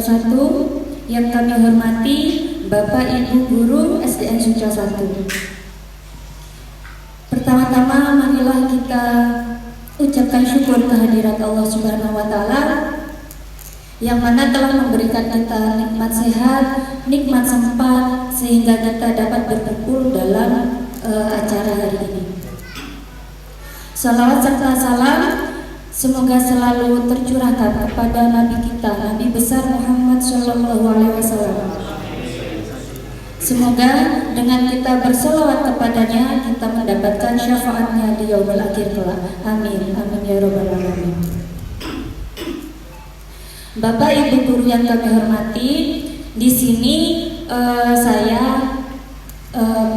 1 yang kami hormati Bapak Ibu Guru SDN Suca 1. Pertama-tama marilah kita ucapkan syukur kehadirat Allah Subhanahu wa taala yang mana telah memberikan kita nikmat sehat, nikmat sempat sehingga kita dapat berkumpul dalam acara hari ini. Salawat serta salam semoga selalu tercurahkan kepada Nabi kita, Nabi besar Muhammad SAW. Semoga dengan kita berselawat kepadanya kita mendapatkan syafaatnya di yaumil akhir kelak. Amin, amin ya robbal alamin. Bapak Ibu guru yang kami hormati, di sini saya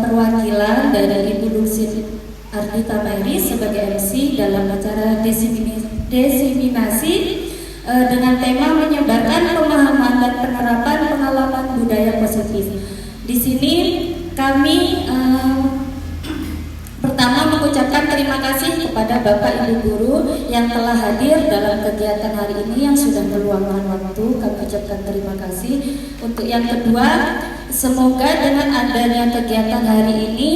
perwakilan dari Ibu Luksin Ardita Mary sebagai MC dalam acara diseminasi dengan tema menyebarkan pemahaman dan penerapan pengalaman budaya positif. Di sini kami pertama mengucapkan terima kasih kepada Bapak Ibu guru yang telah hadir dalam kegiatan hari ini yang sudah meluangkan waktu. Kami ucapkan terima kasih. Untuk yang kedua, semoga dengan adanya kegiatan hari ini,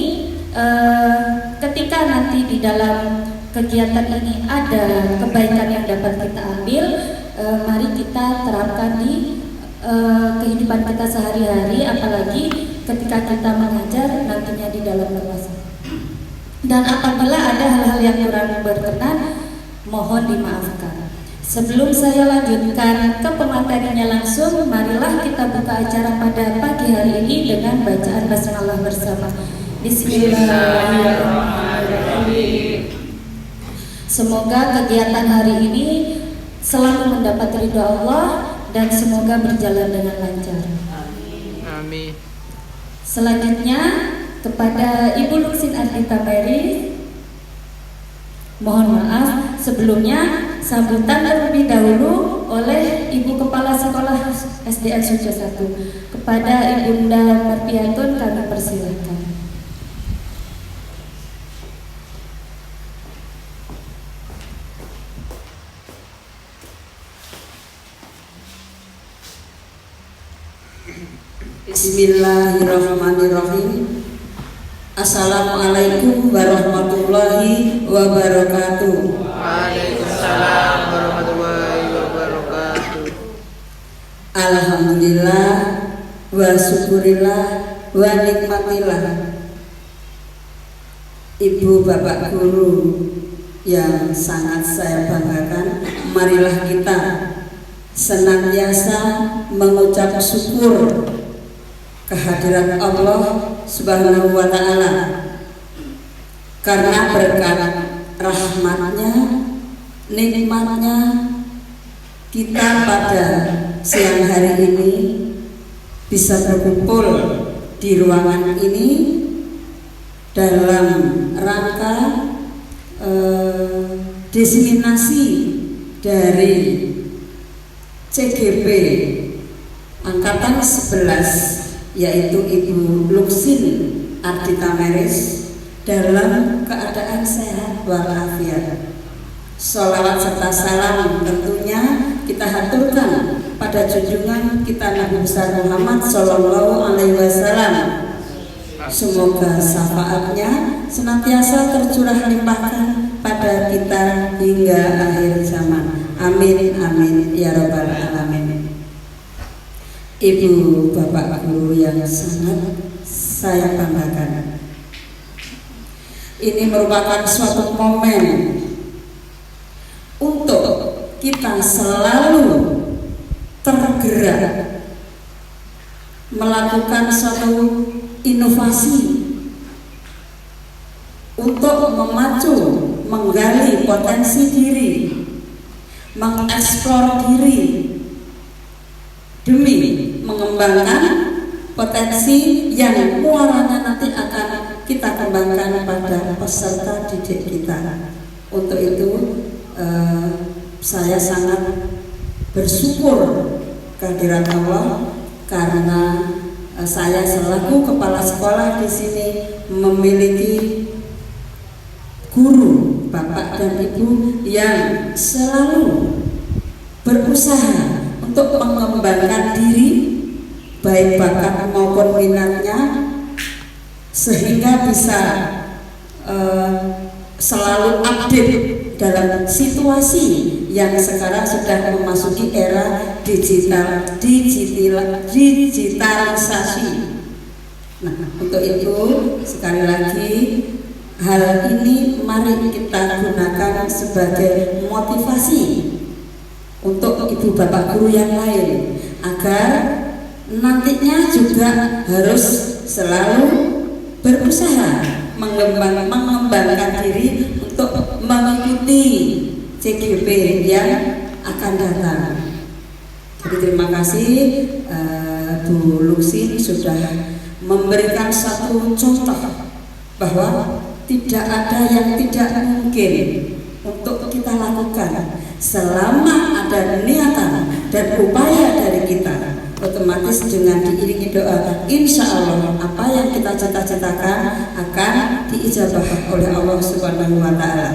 ketika nanti di dalam kegiatan ini ada kebaikan yang dapat kita ambil, mari kita terapkan di kehidupan kita sehari-hari, apalagi ketika kita mengajar nantinya di dalam kelas. Dan apabila ada hal-hal yang kurang berkenan, mohon dimaafkan. Sebelum saya lanjutkan ke pematerinya langsung, marilah kita buka acara pada pagi hari ini dengan bacaan basmalah bersama. Bismillahirrahmanirrahim. Semoga kegiatan hari ini selalu mendapat ridha Allah dan semoga berjalan dengan lancar. Amin. Selanjutnya kepada Ibu Luksin Ardita Mary, mohon maaf sebelumnya sambutan terlebih dahulu oleh Ibu Kepala Sekolah SDN Suca 1. Kepada Ibunda Marpiatun kami persilakan. Bismillahirrahmanirrahim. Assalamualaikum warahmatullahi wabarakatuh. Waalaikumsalam warahmatullahi wabarakatuh. Alhamdulillah wa syukurillah wa nikmatillah. Ibu bapak guru yang sangat saya banggakan, marilah kita senantiasa mengucap syukur kehadiran Allah Subhanahu wa ta'ala, karena berkat rahmatnya, nikmatnya kita pada siang hari ini bisa berkumpul di ruangan ini dalam rangka diseminasi dari CGP Angkatan 11, yaitu Ibu Luksin Ardita Mary dalam keadaan sehat walafiat. Sholawat serta salam tentunya kita haturkan pada junjungan kita Nabi besar Muhammad Sallallahu Alaihi Wasallam. Semoga syafaatnya senantiasa tercurah limpahkan pada kita hingga akhir zaman. Amin amin ya robbal alamin. Ibu bapak guru yang sangat saya banggakan, ini merupakan suatu momen untuk kita selalu tergerak melakukan suatu inovasi untuk memacu, menggali potensi diri, mengeksplor diri demi mengembangkan potensi yang muaranya nanti akan kita kembangkan pada peserta didik kita. Untuk itu saya sangat bersyukur kehadiran Allah, karena saya selaku kepala sekolah di sini memiliki guru, bapak dan ibu yang selalu berusaha untuk mengembangkan diri baik bakat maupun minatnya sehingga bisa selalu update dalam situasi yang sekarang sudah memasuki era digitalisasi. Nah, untuk itu sekali lagi hal ini mari kita gunakan sebagai motivasi untuk ibu bapak guru yang lain agar nantinya juga harus selalu berusaha mengembangkan diri untuk mengikuti CGP yang akan datang. Jadi terima kasih Bu Luksin sudah memberikan satu contoh bahwa tidak ada yang tidak mungkin untuk kita lakukan selama ada niatan dan upaya dari kita. Otomatis dengan diiringi doa, insya Allah apa yang kita cita-citakan akan diijabah oleh Allah Subhanahu wa Ta'ala.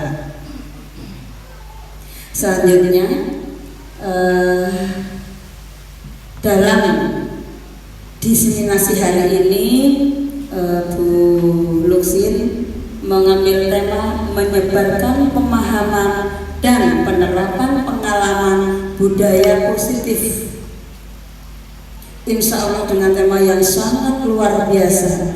Selanjutnya dalam diseminasi hari ini Bu Luksin mengambil tema menyebarkan pemahaman dan penerapan pengalaman budaya positif. Insya Allah dengan tema yang sangat luar biasa.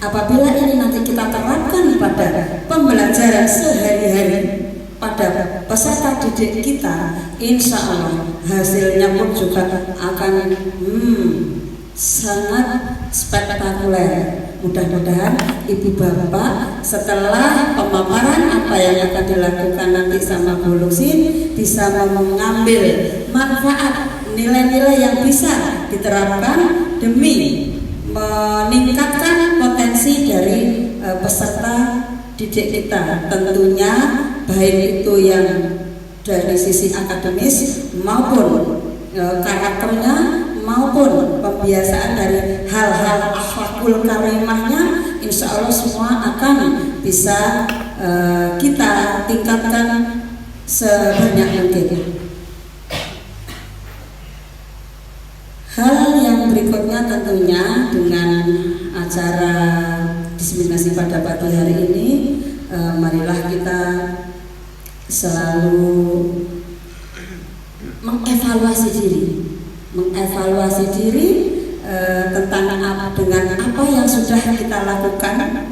Apabila ini nanti kita terapkan pada pembelajaran sehari-hari pada peserta didik kita, insya Allah hasilnya pun juga akan sangat spektakuler. Mudah-mudahan ibu bapak setelah pemaparan apa yang akan dilakukan nanti sama Bu Luksin bisa mengambil manfaat nilai-nilai yang bisa diterapkan demi meningkatkan potensi dari peserta didik kita, tentunya baik itu yang dari sisi akademis maupun karakternya maupun pembiasaan dari hal-hal akhlakul karimahnya, insya Allah semua akan bisa kita tingkatkan sebanyak mungkin. Hal yang berikutnya tentunya dengan acara diseminasi pada pagi hari ini, marilah kita selalu mengevaluasi diri tentang dengan apa yang sudah kita lakukan.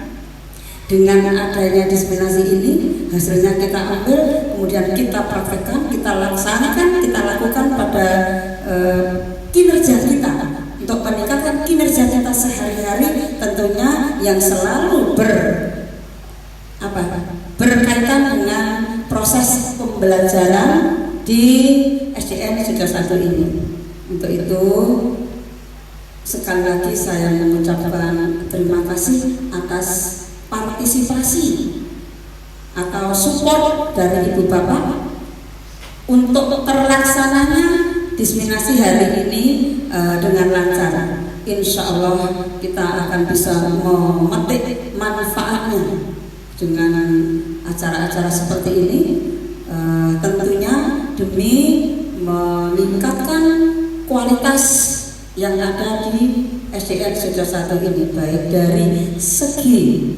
Dengan adanya diseminasi ini, hasilnya kita ambil, kemudian kita praktekkan, kita laksanakan, kita lakukan pada kinerja kita untuk meningkatkan kinerja kita sehari-hari, tentunya yang selalu berkaitan dengan proses pembelajaran di SDN Sudah Satu ini. Untuk itu sekali lagi saya mengucapkan terima kasih atas partisipasi atau support dari ibu bapak untuk terlaksananya diseminasi hari ini dengan lancar. Insya Allah kita akan bisa memetik manfaatnya dengan acara-acara seperti ini, tentunya demi meningkatkan kualitas yang ada di SDN Sudah Satu ini, baik dari segi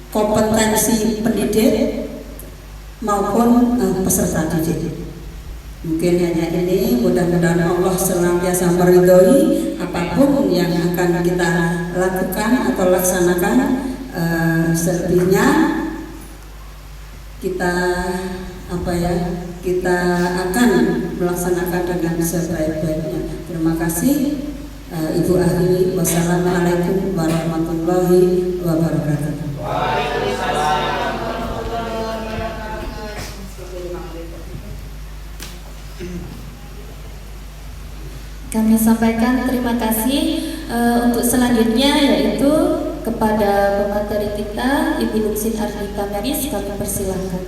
kompetensi pendidik maupun peserta didik. Mungkin hanya ini, mudah-mudahan Allah senantiasa meridhoi apapun yang akan kita lakukan atau laksanakan. Selebihnya kita kita akan melaksanakan dengan sebaik-baiknya. Terima kasih Ibu Ahli. Wassalamualaikum warahmatullahi wabarakatuh. Kami sampaikan terima kasih untuk selanjutnya, yaitu kepada pemateri kita Ibu Luksin Ardita Meris, kami persilahkan.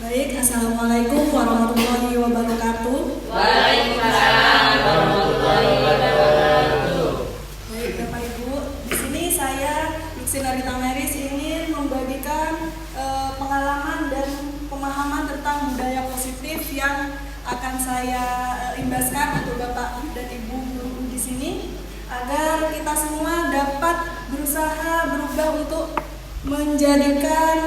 Baik, assalamualaikum warahmatullahi wabarakatuh. Waalaikumsalam warahmatullahi wabarakatuh. Baik, Bapak Ibu, di sini saya Luksin Ardita Meris saya imbaskan untuk Bapak dan Ibu guru di sini agar kita semua dapat berusaha berubah untuk menjadikan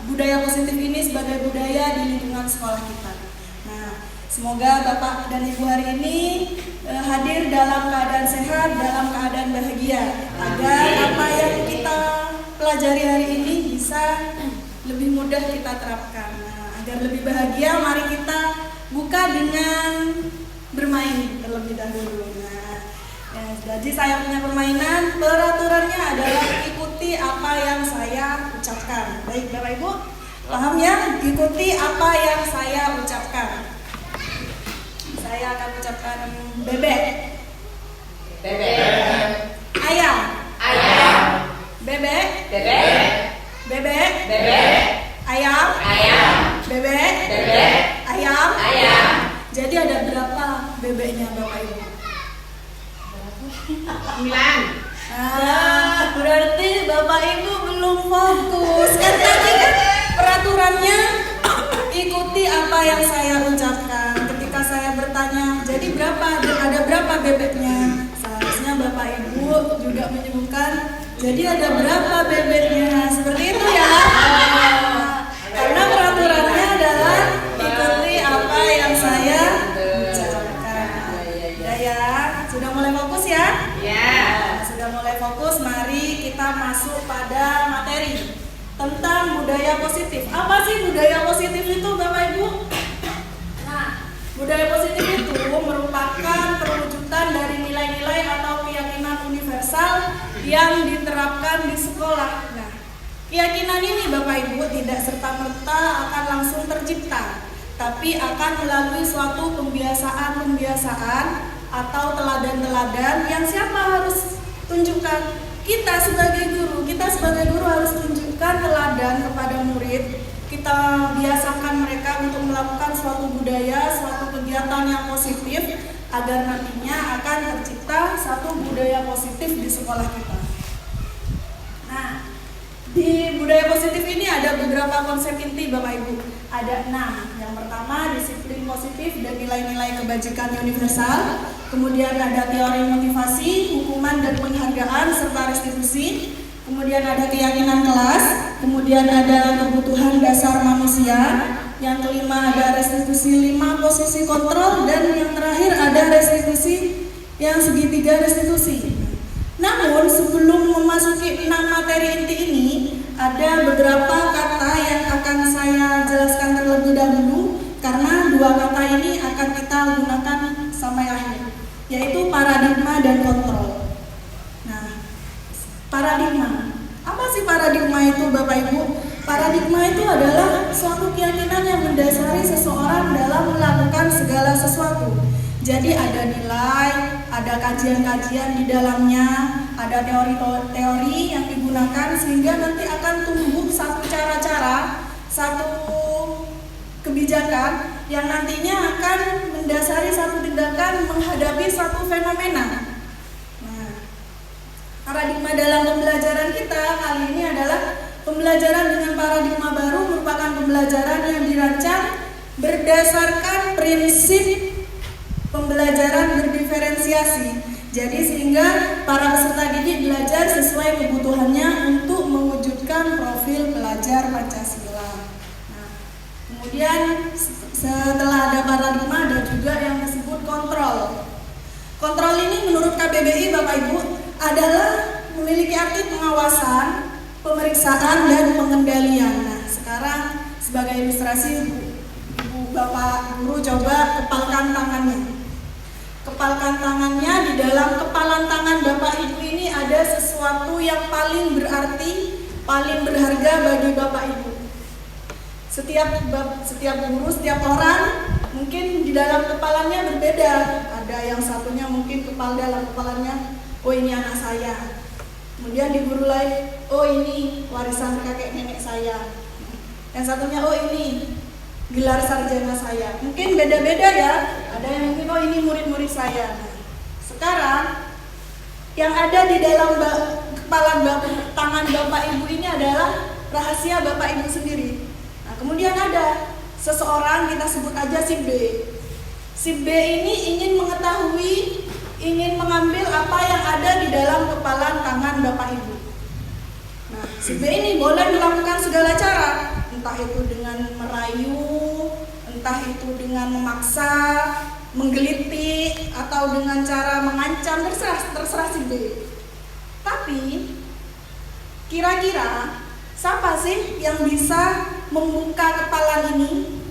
budaya positif ini sebagai budaya di lingkungan sekolah kita. Nah, semoga Bapak dan Ibu hari ini hadir dalam keadaan sehat, dalam keadaan bahagia, agar apa yang kita pelajari hari ini bisa lebih mudah kita terapkan. Nah, agar lebih bahagia, mari kita buka dengan bermain terlebih dahulu. Nah, jadi saya punya permainan, peraturannya adalah ikuti apa yang saya ucapkan. Baik Bapak Ibu, paham ya? Ikuti apa yang saya ucapkan. Saya akan ucapkan bebek, Bebek. ayam, Ayam. bebek, Bebek. bebek, Bebek. ayam, Ayam. bebek, Bebek. ayam. Ayam. Jadi ada berapa bebeknya Bapak Ibu? 9. Berarti Bapak Ibu belum fokus. Kan tadi kan peraturannya ikuti apa yang saya ucapkan. Ketika saya bertanya, jadi berapa? Ada berapa bebeknya? Seharusnya Bapak Ibu juga menyebutkan, jadi ada berapa bebeknya? Seperti itu ya. Karena peraturannya adalah ikuti apa yang saya ucapkan. Ya, sudah mulai fokus ya? Ya. Sudah mulai fokus, mari kita masuk pada materi tentang budaya positif. Apa sih budaya positif itu Bapak Ibu? Nah, budaya positif itu merupakan perwujudan dari nilai-nilai atau keyakinan universal yang diterapkan di sekolah. Nah, keyakinan ini Bapak Ibu tidak serta-merta akan langsung tercipta, tapi akan melalui suatu pembiasaan atau teladan-teladan yang siapa harus tunjukkan? Kita sebagai guru harus tunjukkan teladan kepada murid. Kita biasakan mereka untuk melakukan suatu budaya, suatu kegiatan yang positif agar nantinya akan tercipta satu budaya positif di sekolah kita. Nah, di budaya positif ini ada beberapa konsep inti Bapak Ibu. Ada 6. Yang pertama, disiplin positif dan nilai-nilai kebajikan universal. Kemudian ada teori motivasi, hukuman dan penghargaan serta restitusi. Kemudian ada keyakinan kelas. Kemudian ada kebutuhan dasar manusia. Yang kelima ada restitusi 5 posisi kontrol, dan yang terakhir ada restitusi yang segitiga restitusi. Namun sebelum memasuki 6 materi inti ini, ada beberapa kata yang akan saya jelaskan terlebih dahulu, karena 2 kata ini akan kita gunakan sampai akhir, yaitu paradigma dan kontrol. Nah, paradigma. Apa sih paradigma itu Bapak Ibu? Paradigma itu adalah suatu keyakinan yang mendasari seseorang dalam melakukan segala sesuatu. Jadi ada nilai, ada kajian-kajian di dalamnya, ada teori-teori yang digunakan sehingga nanti akan tumbuh satu cara-cara, satu kebijakan yang nantinya akan mendasari satu tindakan menghadapi suatu fenomena. Nah, paradigma dalam pembelajaran kita kali ini adalah pembelajaran dengan paradigma baru, merupakan pembelajaran yang dirancang berdasarkan prinsip pembelajaran berdiferensiasi. Jadi sehingga para peserta didik belajar sesuai kebutuhannya untuk mewujudkan profil pelajar Pancasila. Nah, kemudian setelah ada paradigma ada juga yang disebut kontrol. Kontrol ini menurut KBBI Bapak Ibu adalah memiliki arti pengawasan, pemeriksaan dan pengendalian. Nah, sekarang sebagai ilustrasi Ibu Bapak Guru coba kepalkan tangannya. Kepalkan tangannya, di dalam kepalan tangan Bapak Ibu ini ada sesuatu yang paling berarti, paling berharga bagi Bapak Ibu. Setiap guru, setiap orang mungkin di dalam kepalanya berbeda. Ada yang satunya mungkin dalam kepalanya, oh ini anak saya. Kemudian di guru lain, oh ini warisan kakek nenek saya. Yang satunya, oh ini gelar sarjana saya. Mungkin beda-beda ya. Ada yang mungkin oh ini murid-murid saya. Nah, sekarang yang ada di dalam tangan Bapak Ibu ini adalah rahasia Bapak Ibu sendiri. Nah, kemudian ada seseorang, kita sebut aja si B. Si B ini ingin mengetahui, ingin mengambil apa yang ada di dalam kepala tangan Bapak Ibu. Nah, si B ini boleh melakukan segala cara, entah itu dengan merayu, entah itu dengan memaksa, menggelitik, atau dengan cara mengancam, terserah si B. Tapi kira-kira siapa sih yang bisa membuka kepala ini?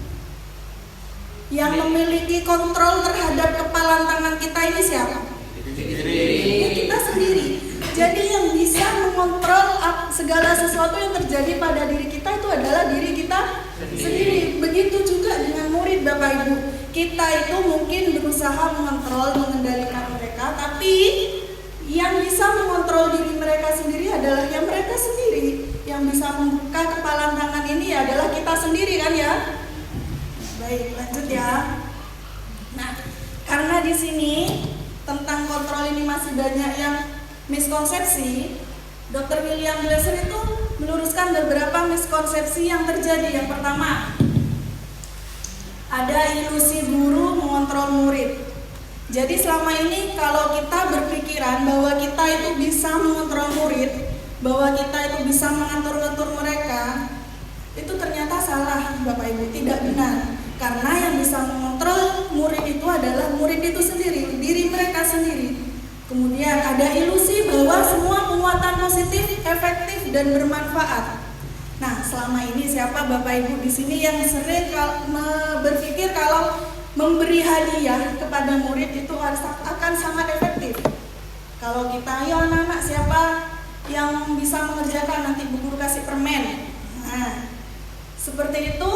Yang memiliki kontrol terhadap kepala tangan kita ini siapa? Ya, kita sendiri. Jadi yang bisa mengontrol segala sesuatu yang terjadi pada diri kita itu adalah diri kita sendiri. Begitu juga dengan murid Bapak Ibu. Kita itu mungkin berusaha mengontrol, mengendalikan mereka, tapi yang bisa mengontrol diri mereka sendiri adalah yang mereka sendiri. Yang bisa membuka kepala tangan ini adalah kita sendiri, kan ya? Baik, lanjut ya. Nah, karena di sini tentang kontrol ini masih banyak yang miskonsepsi, Dr. William Glasser itu meluruskan beberapa miskonsepsi yang terjadi. Yang pertama, ada ilusi guru mengontrol murid. Jadi selama ini kalau kita berpikiran bahwa kita itu bisa mengontrol murid, bahwa kita itu bisa mengatur-ngatur mereka, itu ternyata salah, Bapak Ibu, tidak benar. Karena yang bisa mengontrol murid itu adalah murid itu sendiri, diri mereka sendiri. Kemudian ada ilusi bahwa semua penguatan positif, efektif, dan bermanfaat. Nah, selama ini siapa Bapak Ibu di sini yang sering berpikir kalau memberi hadiah kepada murid itu akan sangat efektif? Kalau kita, ayo anak-anak, siapa yang bisa mengerjakan, nanti Bu Guru kasih permen. Nah, seperti itu.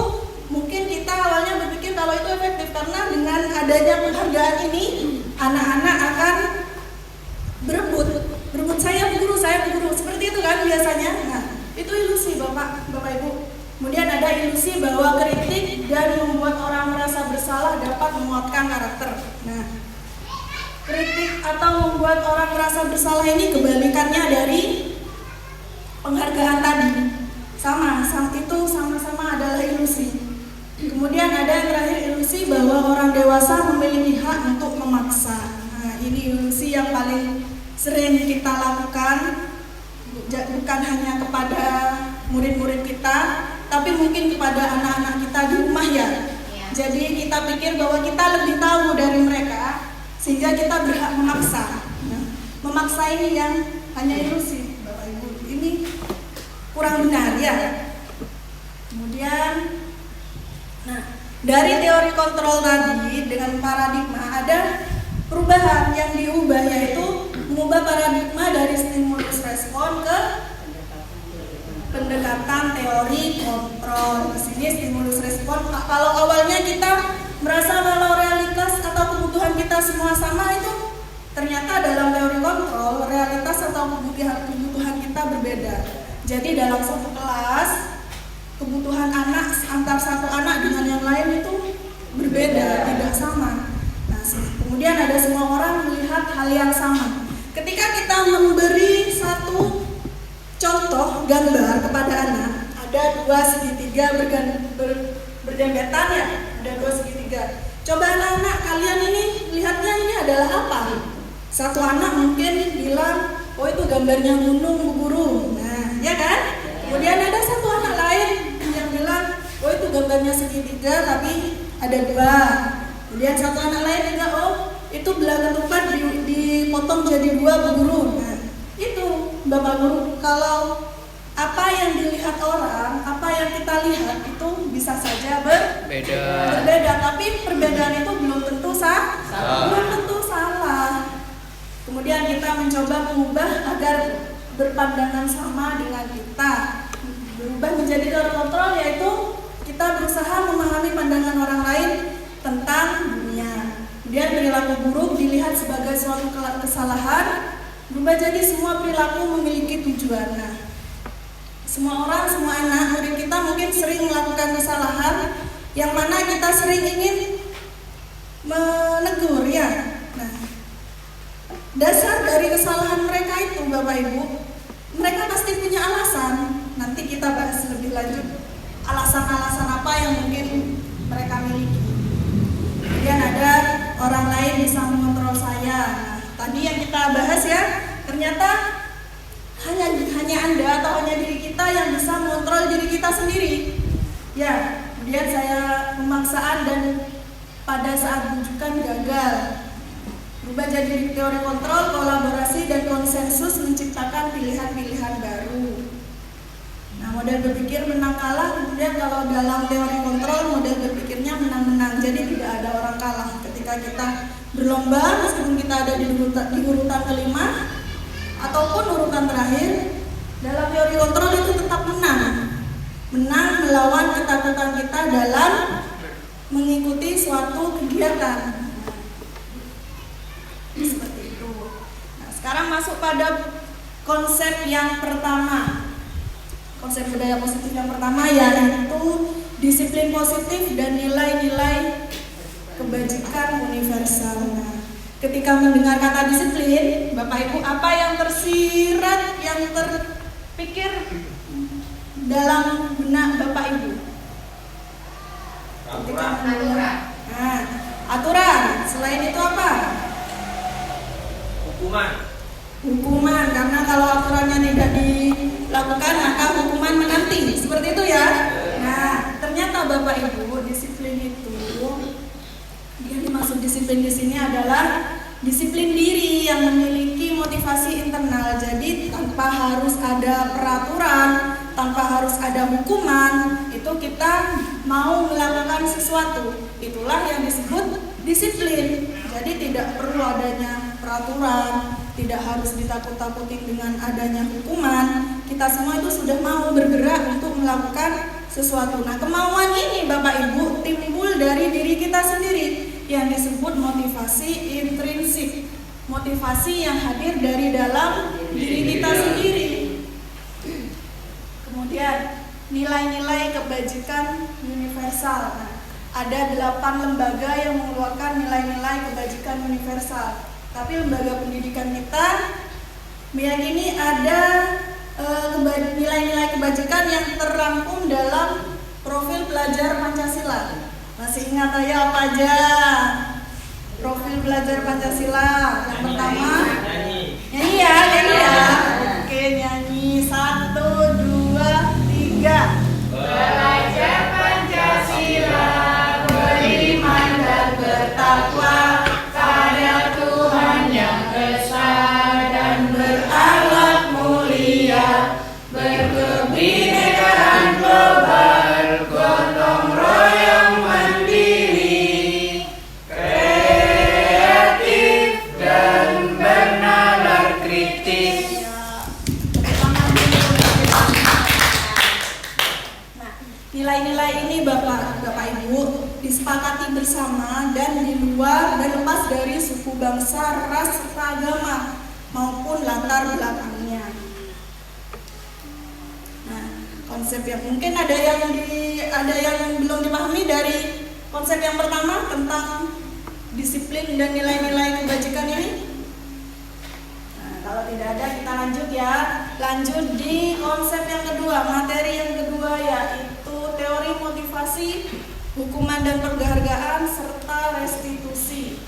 Mungkin kita awalnya berpikir kalau itu efektif, karena dengan adanya penghargaan ini anak-anak akan berebut saya Bu Guru, seperti itu kan biasanya. Nah, itu ilusi Bapak Ibu. Kemudian ada ilusi bahwa kritik dan membuat orang merasa bersalah dapat menguatkan karakter. Nah, kritik atau membuat orang merasa bersalah ini kebalikannya dari penghargaan tadi. Itu sama-sama adalah ilusi. Kemudian ada yang terakhir, ilusi bahwa orang dewasa memiliki hak untuk memaksa. Nah, ini ilusi yang paling sering kita lakukan, bukan hanya kepada murid-murid kita, tapi mungkin kepada anak-anak kita di rumah ya. Jadi kita pikir bahwa kita lebih tahu dari mereka, sehingga kita berhak memaksa. Nah, memaksa ini yang hanya ilusi, Bapak Ibu. Ini kurang benar ya. Kemudian, nah, dari teori kontrol tadi dengan paradigma ada perubahan yang diubah, yaitu mengubah paradigma dari stimulus respon ke pendekatan teori kontrol. Di sini stimulus respon. Kalau awalnya kita merasa kalau realitas atau kebutuhan kita semua sama, itu ternyata dalam teori kontrol realitas atau kebutuhan kita berbeda. Jadi dalam satu kelas kebutuhan anak antar satu anak dengan yang lain itu berbeda, tidak sama. Nah, kemudian ada semua orang melihat hal yang sama. Ketika kita memberi satu contoh gambar kepada anak, ada dua segitiga berdempetan ya, ada dua segitiga. Coba anak-anak kalian ini lihatnya ini adalah apa? Satu anak mungkin bilang, oh itu gambarnya gunung Bu Guru. Nah, ya kan? Kemudian ada satu anak lain yang bilang, oh itu gambarnya segitiga tapi ada dua. Kemudian satu anak lain juga, oh itu belah ketupat dipotong jadi dua Bu Guru. Nah, itu Bapak Guru, kalau apa yang dilihat orang, apa yang kita lihat itu bisa saja berbeda, tapi perbedaan itu belum tentu salah. Kemudian kita mencoba mengubah agar berpandangan sama dengan kita, berubah menjadi teori kontrol, yaitu kita berusaha memahami pandangan orang lain tentang dunia. Kemudian perilaku buruk dilihat sebagai suatu kesalahan, berubah jadi semua perilaku memiliki tujuan. Nah, semua orang, semua anak murid kita mungkin sering melakukan kesalahan yang mana kita sering ingin menegur ya. Nah, dasar dari kesalahan mereka itu Bapak Ibu, mereka pasti punya alasan. Nanti kita bahas lebih lanjut alasan-alasan apa yang mungkin mereka miliki. Kemudian ada orang lain bisa mengontrol saya. Nah, tadi yang kita bahas ya, ternyata hanya Anda atau hanya diri kita yang bisa mengontrol diri kita sendiri. Ya, kemudian saya pemaksaan dan pada saat rujukan gagal. Berubah jadi teori kontrol, kolaborasi, dan konsensus menciptakan pilihan-pilihan baru. Nah, model berpikir menang kalah, kemudian kalau dalam teori kontrol, model berpikirnya menang-menang. Jadi tidak ada orang kalah. Ketika kita berlomba, meskipun kita ada di urutan kelima, ataupun urutan terakhir, dalam teori kontrol itu tetap menang. Menang melawan ketakutan kita dalam mengikuti suatu kegiatan. Seperti itu. Nah, sekarang masuk pada konsep yang pertama. Konsep budaya positif yang pertama yaitu disiplin positif dan nilai-nilai kebajikan universal. Nah, ketika mendengar kata disiplin, Bapak Ibu, apa yang tersirat, yang terpikir dalam benak Bapak Ibu? Aturan. Nah, aturan. Selain itu apa? Hukuman, karena kalau aturannya tidak dilakukan maka hukuman menanti. Seperti itu ya. Nah, ternyata Bapak Ibu, disiplin itu yang dimaksud disiplin di sini adalah disiplin diri yang memiliki motivasi internal. Jadi tanpa harus ada peraturan, tanpa harus ada hukuman, itu kita mau melakukan sesuatu. Itulah yang disebut disiplin. Jadi tidak perlu adanya peraturan, tidak harus ditakut-takuti dengan adanya hukuman. Kita semua itu sudah mau bergerak untuk melakukan sesuatu. Nah, kemauan ini Bapak Ibu timbul dari diri kita sendiri yang disebut motivasi intrinsik. Motivasi yang hadir dari dalam diri kita sendiri. Kemudian nilai-nilai kebajikan universal. Nah, ada 8 lembaga yang mengeluarkan nilai-nilai kebajikan universal. Tapi lembaga pendidikan kita meyakini ada nilai-nilai kebajikan yang terrangkum dalam profil pelajar Pancasila. Masih ingat ya apa aja profil pelajar Pancasila? Yang pertama nyanyi ya. Oke, nyanyi 1, 2, 3. Belajar Pancasila, beriman dan bertakwa pada Tuhan yang esa dan berakhlak mulia, berkebinekaan global, gotong royong mandiri, kreatif dan bernalar kritis. Nilai-nilai ini Bapak Ibu disepakati bersama dan di luar dan lepas dari suku bangsa, ras, serta agama maupun latar belakangnya. Nah, konsep yang mungkin ada yang belum dipahami dari konsep yang pertama tentang disiplin dan nilai-nilai kebajikan ini. Nah, kalau tidak ada kita lanjut ya. Lanjut di konsep yang kedua, materi yang kedua yaitu teori motivasi, hukuman dan penghargaan, serta restitusi.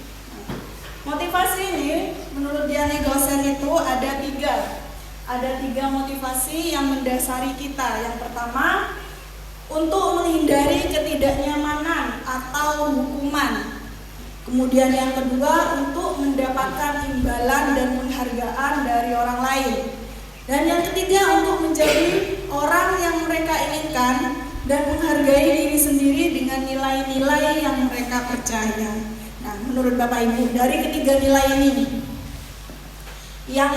Motivasi ini menurut Diane Gaussen itu ada 3. Ada 3 motivasi yang mendasari kita. Yang pertama, untuk menghindari ketidaknyamanan atau hukuman. Kemudian yang kedua, untuk mendapatkan imbalan dan penghargaan dari orang lain. Dan yang ketiga, untuk menjadi orang yang mereka inginkan dan menghargai diri sendiri dengan nilai-nilai yang mereka percaya. Nah, menurut Bapak Ibu, dari ketiga nilai ini, yang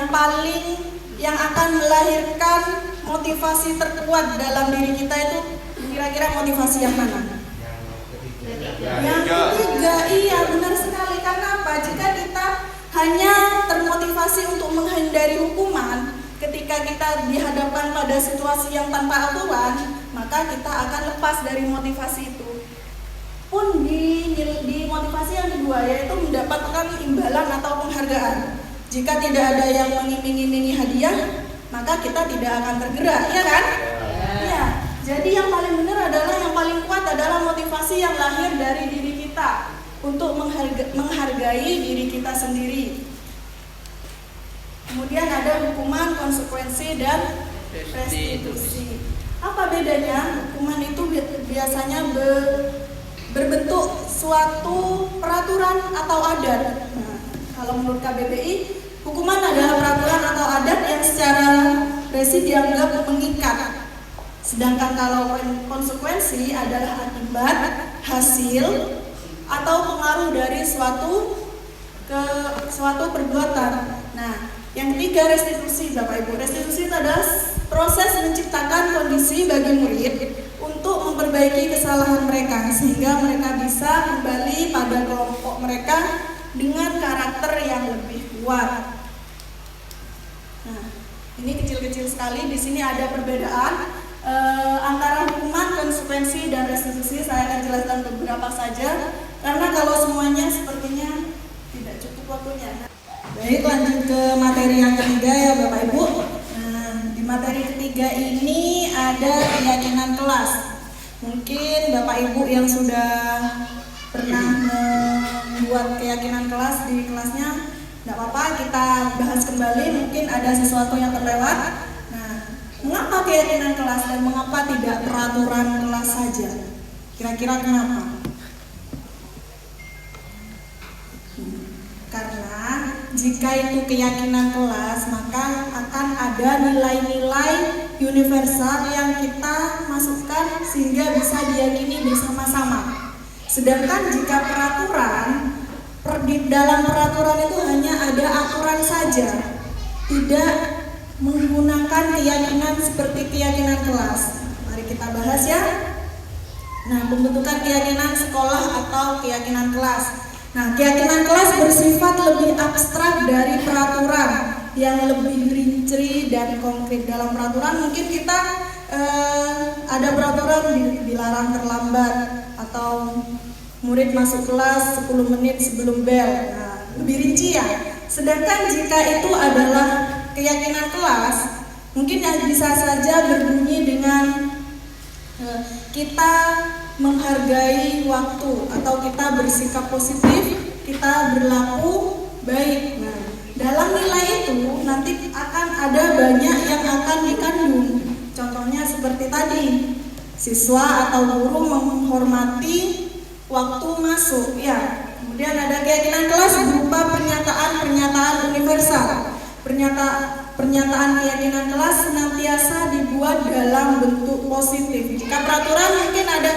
akan melahirkan motivasi terkuat dalam diri kita itu kira-kira motivasi yang mana? Yang ketiga, iya benar sekali. Karena apa? Jika kita hanya termotivasi untuk menghindari hukuman, ketika kita dihadapkan pada situasi yang tanpa aturan, maka kita akan lepas dari motivasi itu. Pun di motivasi yang kedua, yaitu mendapatkan imbalan atau penghargaan. Jika tidak ada yang mengiming-imingi hadiah, maka kita tidak akan tergerak, ya kan? Ya. Jadi yang paling benar adalah, yang paling kuat adalah motivasi yang lahir dari diri kita untuk menghargai diri kita sendiri. Kemudian ada hukuman, konsekuensi, dan restitusi. Apa bedanya? Hukuman itu biasanya berbentuk suatu peraturan atau adat. Nah, kalau menurut KBBI, hukuman adalah peraturan atau adat yang secara resi dianggap mengikat. Sedangkan kalau konsekuensi adalah akibat, hasil, atau pengaruh dari suatu perbuatan. Nah, yang ketiga restitusi, Bapak Ibu. Restitusi itu adalah proses menciptakan kondisi bagi murid untuk memperbaiki kesalahan mereka sehingga mereka bisa kembali pada kelompok mereka dengan karakter yang lebih kuat. Nah, ini kecil-kecil sekali. Di sini ada perbedaan antara hukuman, konsekuensi, dan restitusi. Saya akan jelaskan beberapa saja karena kalau semuanya sepertinya tidak cukup waktunya. Baik, lanjut ke materi yang ketiga ya Bapak Ibu. Nah, di materi ketiga ini ada keyakinan kelas. Mungkin Bapak Ibu yang sudah pernah membuat keyakinan kelas di kelasnya, tidak apa-apa, kita bahas kembali, mungkin ada sesuatu yang terlewat. Mengapa keyakinan kelas dan mengapa tidak peraturan kelas saja? Kira-kira kenapa? Karena jika itu keyakinan kelas, maka akan ada nilai-nilai universal yang kita masukkan sehingga bisa diyakini bersama-sama. Sedangkan jika peraturan, dalam peraturan itu hanya ada aturan saja, tidak menggunakan keyakinan seperti keyakinan kelas. Mari kita bahas ya. Nah, pembentukan keyakinan sekolah atau keyakinan kelas. Nah, keyakinan kelas bersifat lebih abstrak dari peraturan yang lebih rinci dan konkret. Dalam peraturan mungkin kita ada peraturan dilarang terlambat atau murid masuk kelas 10 menit sebelum bel. Nah, lebih rinci ya. Sedangkan jika itu adalah keyakinan kelas, mungkin bisa saja berbunyi dengan kita menghargai waktu atau kita bersikap positif, kita berlaku baik. Nah, dalam nilai itu nanti akan ada banyak yang akan dikandung. Contohnya seperti tadi, siswa atau guru menghormati waktu masuk ya. Kemudian ada keyakinan kelas berupa pernyataan-pernyataan universal. Pernyataan keyakinan kelas senantiasa dibuat dalam bentuk positif. Jika peraturan mungkin ada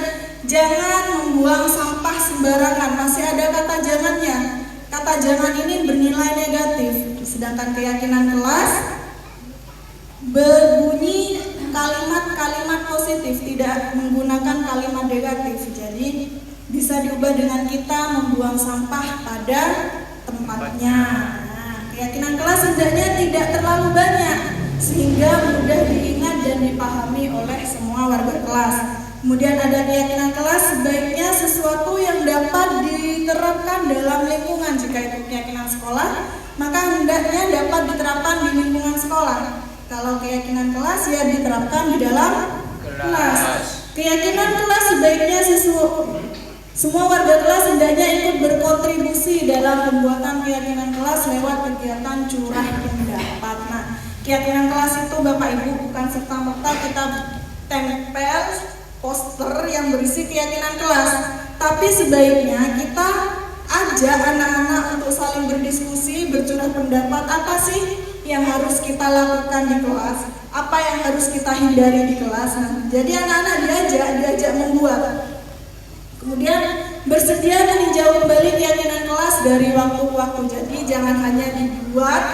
jangan membuang sampah sembarangan, masih ada kata jangannya. Kata jangan ini bernilai negatif. Sedangkan keyakinan kelas berbunyi kalimat-kalimat positif, tidak menggunakan kalimat negatif. Jadi bisa diubah dengan kita membuang sampah pada tempatnya. Keyakinan kelas hendaknya tidak terlalu banyak sehingga mudah diingat dan dipahami oleh semua warga kelas. Kemudian ada keyakinan kelas sebaiknya sesuatu yang dapat diterapkan dalam lingkungan. Jika itu keyakinan sekolah, maka hendaknya dapat diterapkan di lingkungan sekolah. Kalau keyakinan kelas ya diterapkan di dalam kelas. Keyakinan kelas sebaiknya semua warga kelas hendaknya ikut berkontribusi dalam pembuatan keyakinan kelas lewat kegiatan curah pendapat. Nah, keyakinan kelas itu Bapak Ibu bukan serta-merta kita tempel poster yang berisi keyakinan kelas, tapi sebaiknya kita ajak anak-anak untuk saling berdiskusi, bercurah pendapat, apa sih yang harus kita lakukan di kelas, apa yang harus kita hindari di kelas. Nah, jadi anak-anak diajak membuat. Kemudian bersedia meninjau kembali keyakinan kelas dari waktu ke waktu. Jadi jangan hanya dibuat,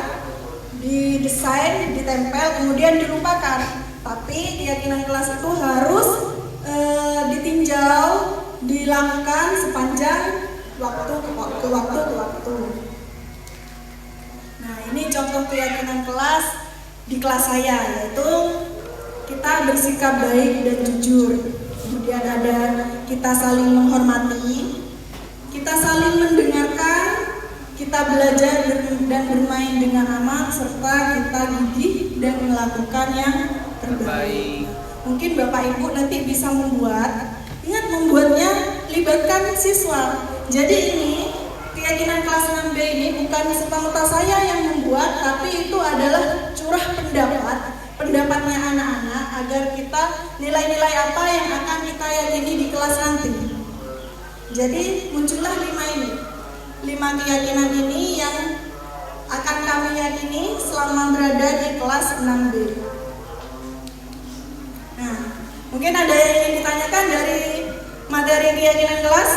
didesain, ditempel, kemudian dilupakan. Tapi keyakinan kelas itu harus ditinjau, dilakukan sepanjang waktu ke waktu. Nah, ini contoh keyakinan kelas di kelas saya, yaitu kita bersikap baik dan jujur. Kemudian ada kita saling menghormati, kita saling mendengarkan, kita belajar dan bermain dengan aman, serta kita gigih dan melakukan yang terbaik. Mungkin Bapak Ibu nanti bisa membuat. Ingat, membuatnya libatkan siswa. Jadi ini keyakinan kelas 6B ini bukan serta-merta saya yang membuat, tapi itu adalah curah pendapatnya anak-anak agar kita nilai-nilai apa yang akan kita yakini di kelas nanti. Jadi muncullah 5 keyakinan ini yang akan kami yakini selama berada di kelas 6B. Nah, mungkin ada yang ingin ditanyakan dari materi keyakinan kelas?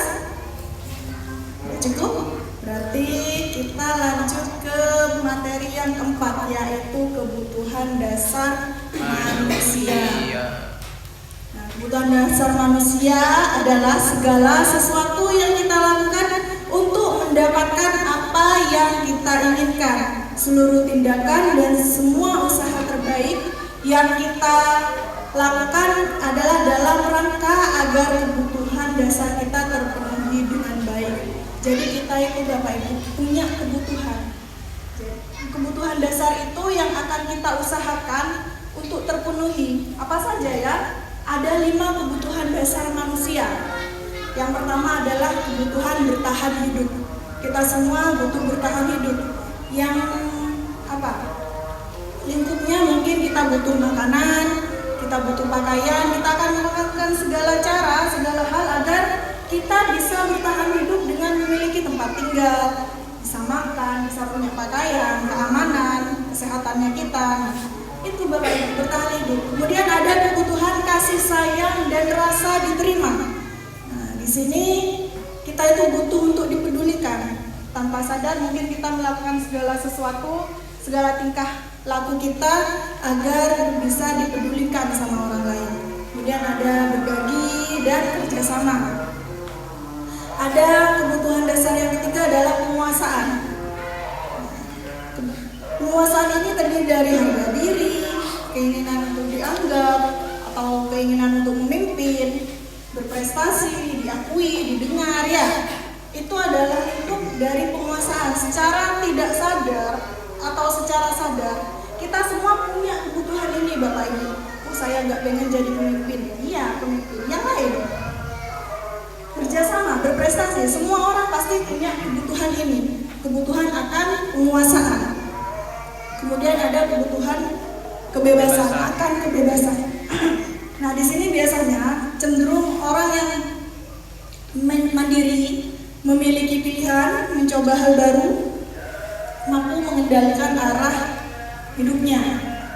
Cukup? Berarti kita lanjut ke materi yang keempat, yaitu kebutuhan dasar manusia. Nah, kebutuhan dasar manusia adalah segala sesuatu yang kita lakukan untuk mendapatkan apa yang kita inginkan. Seluruh tindakan dan semua usaha terbaik yang kita lakukan adalah dalam rangka agar kebutuhan dasar kita terpenuhi dengan baik. Jadi kita itu Bapak Ibu punya kebutuhan. Kebutuhan dasar itu yang akan kita usahakan untuk terpenuhi. Apa saja ya? Ada 5 kebutuhan dasar manusia. Yang pertama adalah kebutuhan bertahan hidup. Kita semua butuh bertahan hidup. Yang apa? Lingkupnya mungkin kita butuh makanan, kita butuh pakaian, kita akan melakukan segala cara, segala hal agar kita bisa bertahan hidup dengan memiliki tempat tinggal, bisa makan, bisa punya pakaian, keamanan, kesehatannya kita. Itu Bapak Ibu, bertahan hidup. Kemudian ada kebutuhan kasih sayang dan rasa diterima. Nah, di sini kita itu butuh untuk dipedulikan. Tanpa sadar mungkin kita melakukan segala sesuatu, segala tingkah laku kita agar bisa dipedulikan sama orang lain. Kemudian ada berbagi dan kerjasama. Ada kebutuhan dasar yang ketiga adalah penguasaan. Penguasaan ini terdiri dari harga diri, keinginan untuk dianggap, atau keinginan untuk memimpin, berprestasi, diakui, didengar ya. Itu adalah lingkup dari penguasaan. Secara tidak sadar atau secara sadar, kita semua punya kebutuhan ini Bapak Ibu. Saya nggak pengen jadi pemimpin. Iya, pemimpin. Yang lain kerjasama, berprestasi, semua orang pasti punya kebutuhan ini, kebutuhan akan penguasaan. Kemudian ada kebutuhan kebebasan, akan kebebasan. Nah, di sini biasanya cenderung orang yang mandiri, memiliki pilihan, mencoba hal baru, mampu mengendalikan arah hidupnya.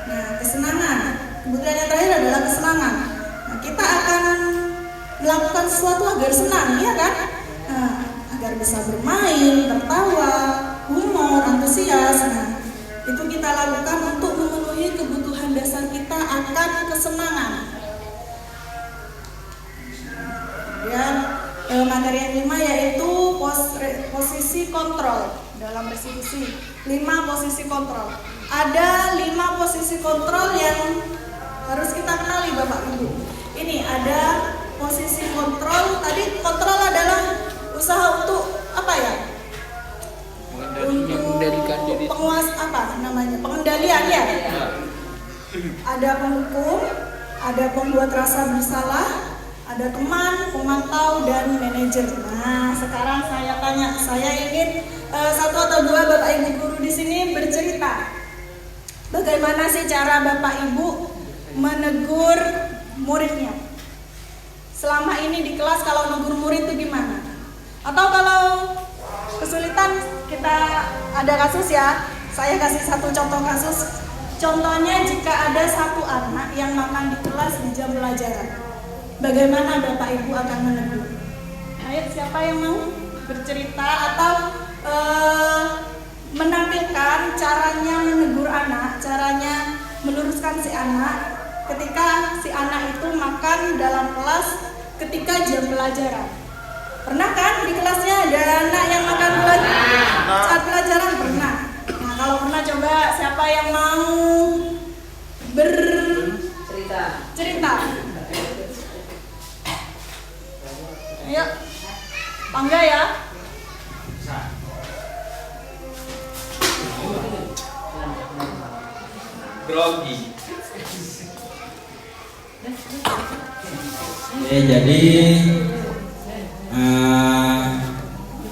Nah, kesenangan. Kebutuhan yang terakhir adalah kesenangan. Nah, kita akan melakukan sesuatu agar senang, ya kan? Nah, agar bisa bermain, tertawa, humor, antusias. Nah, itu kita lakukan untuk memenuhi kebutuhan dasar kita akan kesenangan. Dan materi yang 5 yaitu posisi kontrol dalam restitusi. 5 posisi kontrol. Ada 5 posisi kontrol yang harus kita kenali Bapak Ibu. Ini ada posisi kontrol. Tadi kontrol adalah usaha untuk apa ya? Mengendalikan diri. Pengendalian ya. Ada penghukum, ada pembuat rasa bersalah, ada teman, pemantau, dan manajer. Nah, sekarang saya tanya, saya ingin 1 atau 2 Bapak Ibu guru di sini bercerita. Bagaimana sih cara Bapak Ibu menegur muridnya? Selama ini di kelas kalau negur murid itu gimana? Atau kalau kesulitan kita ada kasus ya, saya kasih 1 contoh kasus. Contohnya jika ada 1 anak yang makan di kelas di jam pelajaran, bagaimana Bapak Ibu akan menegur? Ayo, siapa yang mau bercerita atau menampilkan caranya menegur anak, caranya meluruskan si anak ketika si anak itu makan dalam kelas ketika jam pelajaran. Pernah kan di kelasnya ada anak yang makan saat pelajaran? Pernah. Nah, kalau pernah coba siapa yang mau bercerita? Ayo, Pangga ya. Grogi. Jadi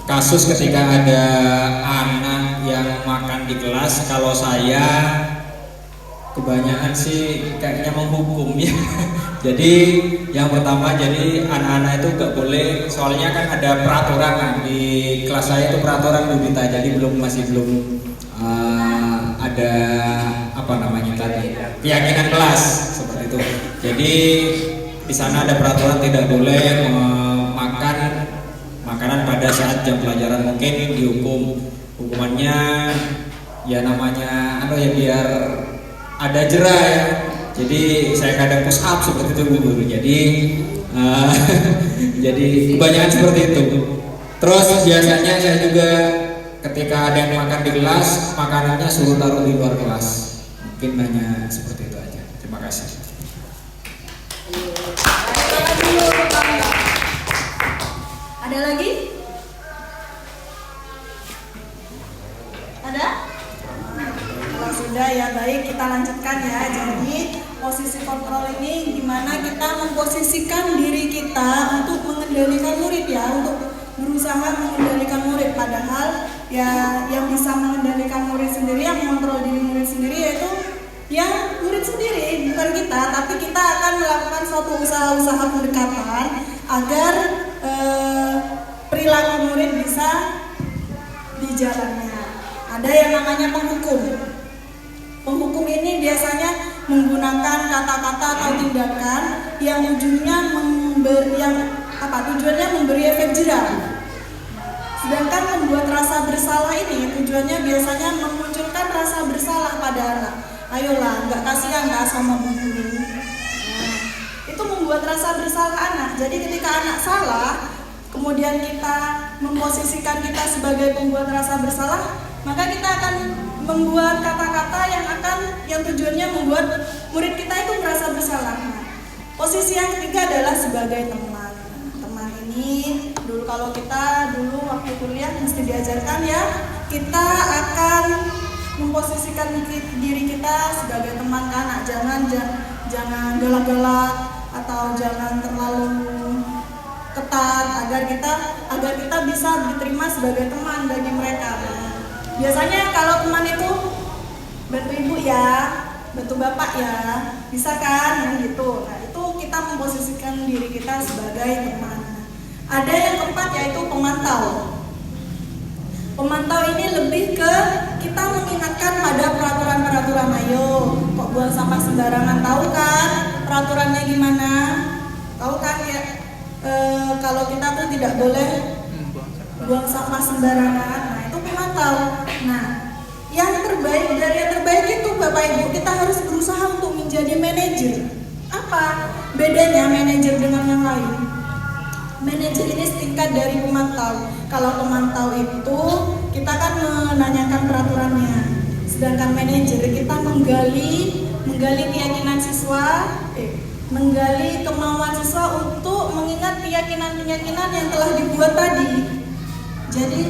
kasus ketika ada anak yang makan di kelas, kalau saya kebanyakan sih kayaknya menghukum ya. Jadi yang pertama, jadi anak-anak itu nggak boleh, soalnya kan ada peraturan kan di kelas saya itu peraturan Bu Dita, jadi masih belum ada apa namanya tadi keyakinan kelas seperti itu. Jadi di sana ada peraturan tidak boleh makan makanan pada saat jam pelajaran, mungkin dihukum. Hukumannya ya namanya biar ada jera ya. Jadi saya kadang push up seperti itu Bu Guru. Jadi jadi kebanyakan seperti itu. Terus biasanya saya juga ketika ada yang makan di kelas, makanannya suruh taruh di luar kelas. Mungkin hanya seperti itu aja. Terima kasih. Ada lagi? Ada? Kalau sudah ya baik, kita lanjutkan ya. Jadi posisi kontrol ini dimana kita memposisikan diri kita untuk mengendalikan murid ya, untuk berusaha mengendalikan murid. Padahal ya yang bisa mengendalikan murid sendiri, yang mengontrol diri murid sendiri yaitu ya murid sendiri, bukan kita. Tapi kita akan melakukan suatu usaha-usaha pendekatan agar perilaku murid bisa dijalannya. Ada yang namanya penghukum. Penghukum ini biasanya menggunakan kata-kata atau tindakan yang tujuannya memberi efek jerah. Sedangkan membuat rasa bersalah ini tujuannya biasanya memunculkan rasa bersalah pada anak. Ayolah, nggak kasihan nggak sama bu guru. Nah, itu membuat rasa bersalah anak. Jadi ketika anak salah, kemudian kita memposisikan kita sebagai pembuat rasa bersalah, maka kita akan membuat kata-kata yang tujuannya membuat murid kita itu merasa bersalah. Nah, posisi yang ketiga adalah sebagai teman. Teman ini kalau kita waktu kuliah mesti diajarkan ya, kita akan memposisikan diri kita sebagai teman ke anak. Jangan galak-galak atau jangan terlalu ketat agar kita bisa diterima sebagai teman bagi mereka. Biasanya kalau teman itu bantu ibu ya, bantu bapak ya, bisa kan gitu. Nah itu kita memposisikan diri kita sebagai teman. Ada yang keempat yaitu pemantau. Pemantau ini lebih ke kita mengingatkan pada peraturan-peraturan. Ayo, kok buang sampah sembarangan, tahu kan peraturannya gimana? Tahu kan ya, kalau kita tuh tidak boleh buang sampah sembarangan. Nah itu pemantau. Nah yang terbaik itu Bapak Ibu, kita harus berusaha untuk menjadi manajer. Apa bedanya manajer dengan yang lain? Manajer ini setingkat dari pemantau. Kalau pemantau itu kita kan menanyakan peraturannya, sedangkan manajer kita menggali keyakinan siswa, menggali kemauan siswa untuk mengingat keyakinan-keyakinan yang telah dibuat tadi. Jadi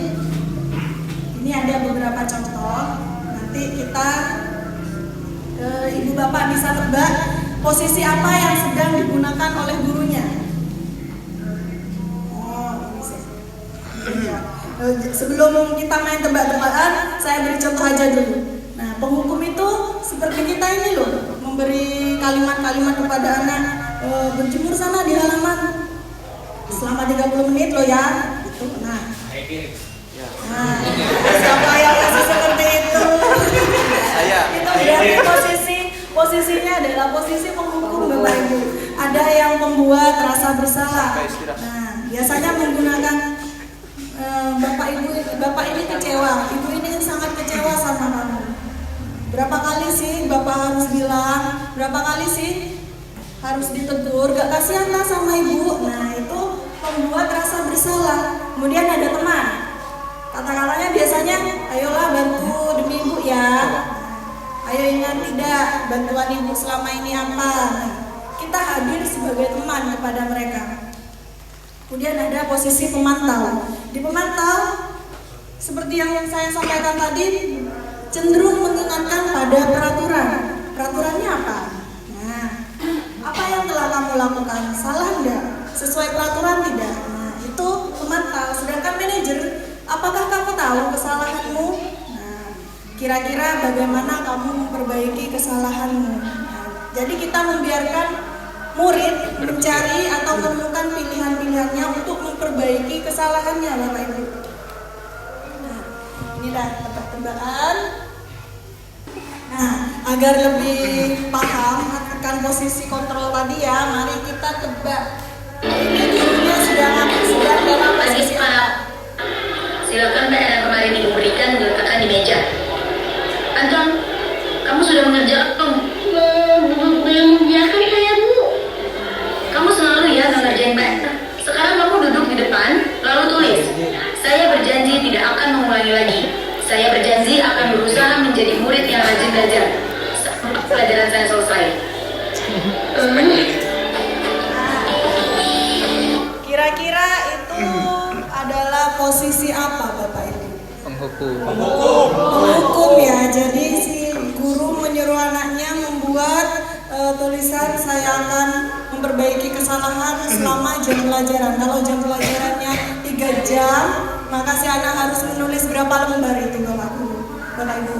ini ada beberapa contoh. Nanti kita ibu bapak bisa tebak posisi apa yang sedang digunakan oleh gurunya. Sebelum kita main tebak-tebakan, saya beri contoh aja dulu. Nah, penghukum itu seperti kita ini loh, memberi kalimat-kalimat kepada anak, berjemur sana di halaman selama 30 menit loh ya. Gitu. Nah, siapa yang masih seperti itu? Itu berarti posisinya adalah posisi penghukum Bapak Ibu. Ada yang membuat rasa bersalah. Nah, biasanya menggunakan bapak ini kecewa, ibu ini sangat kecewa sama kamu. Berapa kali sih bapak harus bilang, berapa kali sih harus ditegur, gak kasihan lah sama ibu. Nah itu membuat rasa bersalah. Kemudian ada teman, kata-katanya biasanya, ayolah bantu demi ibu ya. Ayo ingat tidak, bantuan ibu selama ini apa. Nah, kita hadir sebagai teman kepada mereka. Kemudian ada posisi pemantau. Di pemantau, seperti yang saya sampaikan tadi, cenderung mengingatkan pada peraturan. Peraturannya apa? Nah, apa yang telah kamu lakukan? Salah enggak? sesuai peraturan tidak? Nah, itu pemantau. Sedangkan manajer, apakah kamu tahu kesalahanmu? Nah, kira-kira bagaimana kamu memperbaiki kesalahanmu? Nah, jadi kita membiarkan murid mencari atau menemukan pilihan-pilihannya untuk memperbaiki kesalahannya, Bapak Ibu. Nah, inilah tebak-tebakan. Nah, agar lebih paham akan posisi kontrol tadi ya, mari kita tebak. Ini gurunya sedang dalam posisi apa? Silakan PR yang kemarin Ibu berikan diletakkan di meja. Anton, kamu sudah mengerjakan? Belum mengerjakan saya, Bu. Kamu selalu ya nggak ngerjain PR. Sekarang kamu duduk di depan, lalu tulis. Saya berjanji tidak akan mengulangi lagi. Saya berjanji akan berusaha menjadi murid yang rajin belajar sampai pelajaran saya selesai. Kira-kira itu adalah posisi apa, Bapak Ibu? Penghukum ya. Jadi si guru menyuruh anaknya membuat tulisan saya akan memperbaiki kesalahan selama jam pelajaran. Kalau jam pelajarannya 3 jam, maka si anak harus menulis berapa lembar itu, Bapak Ibu.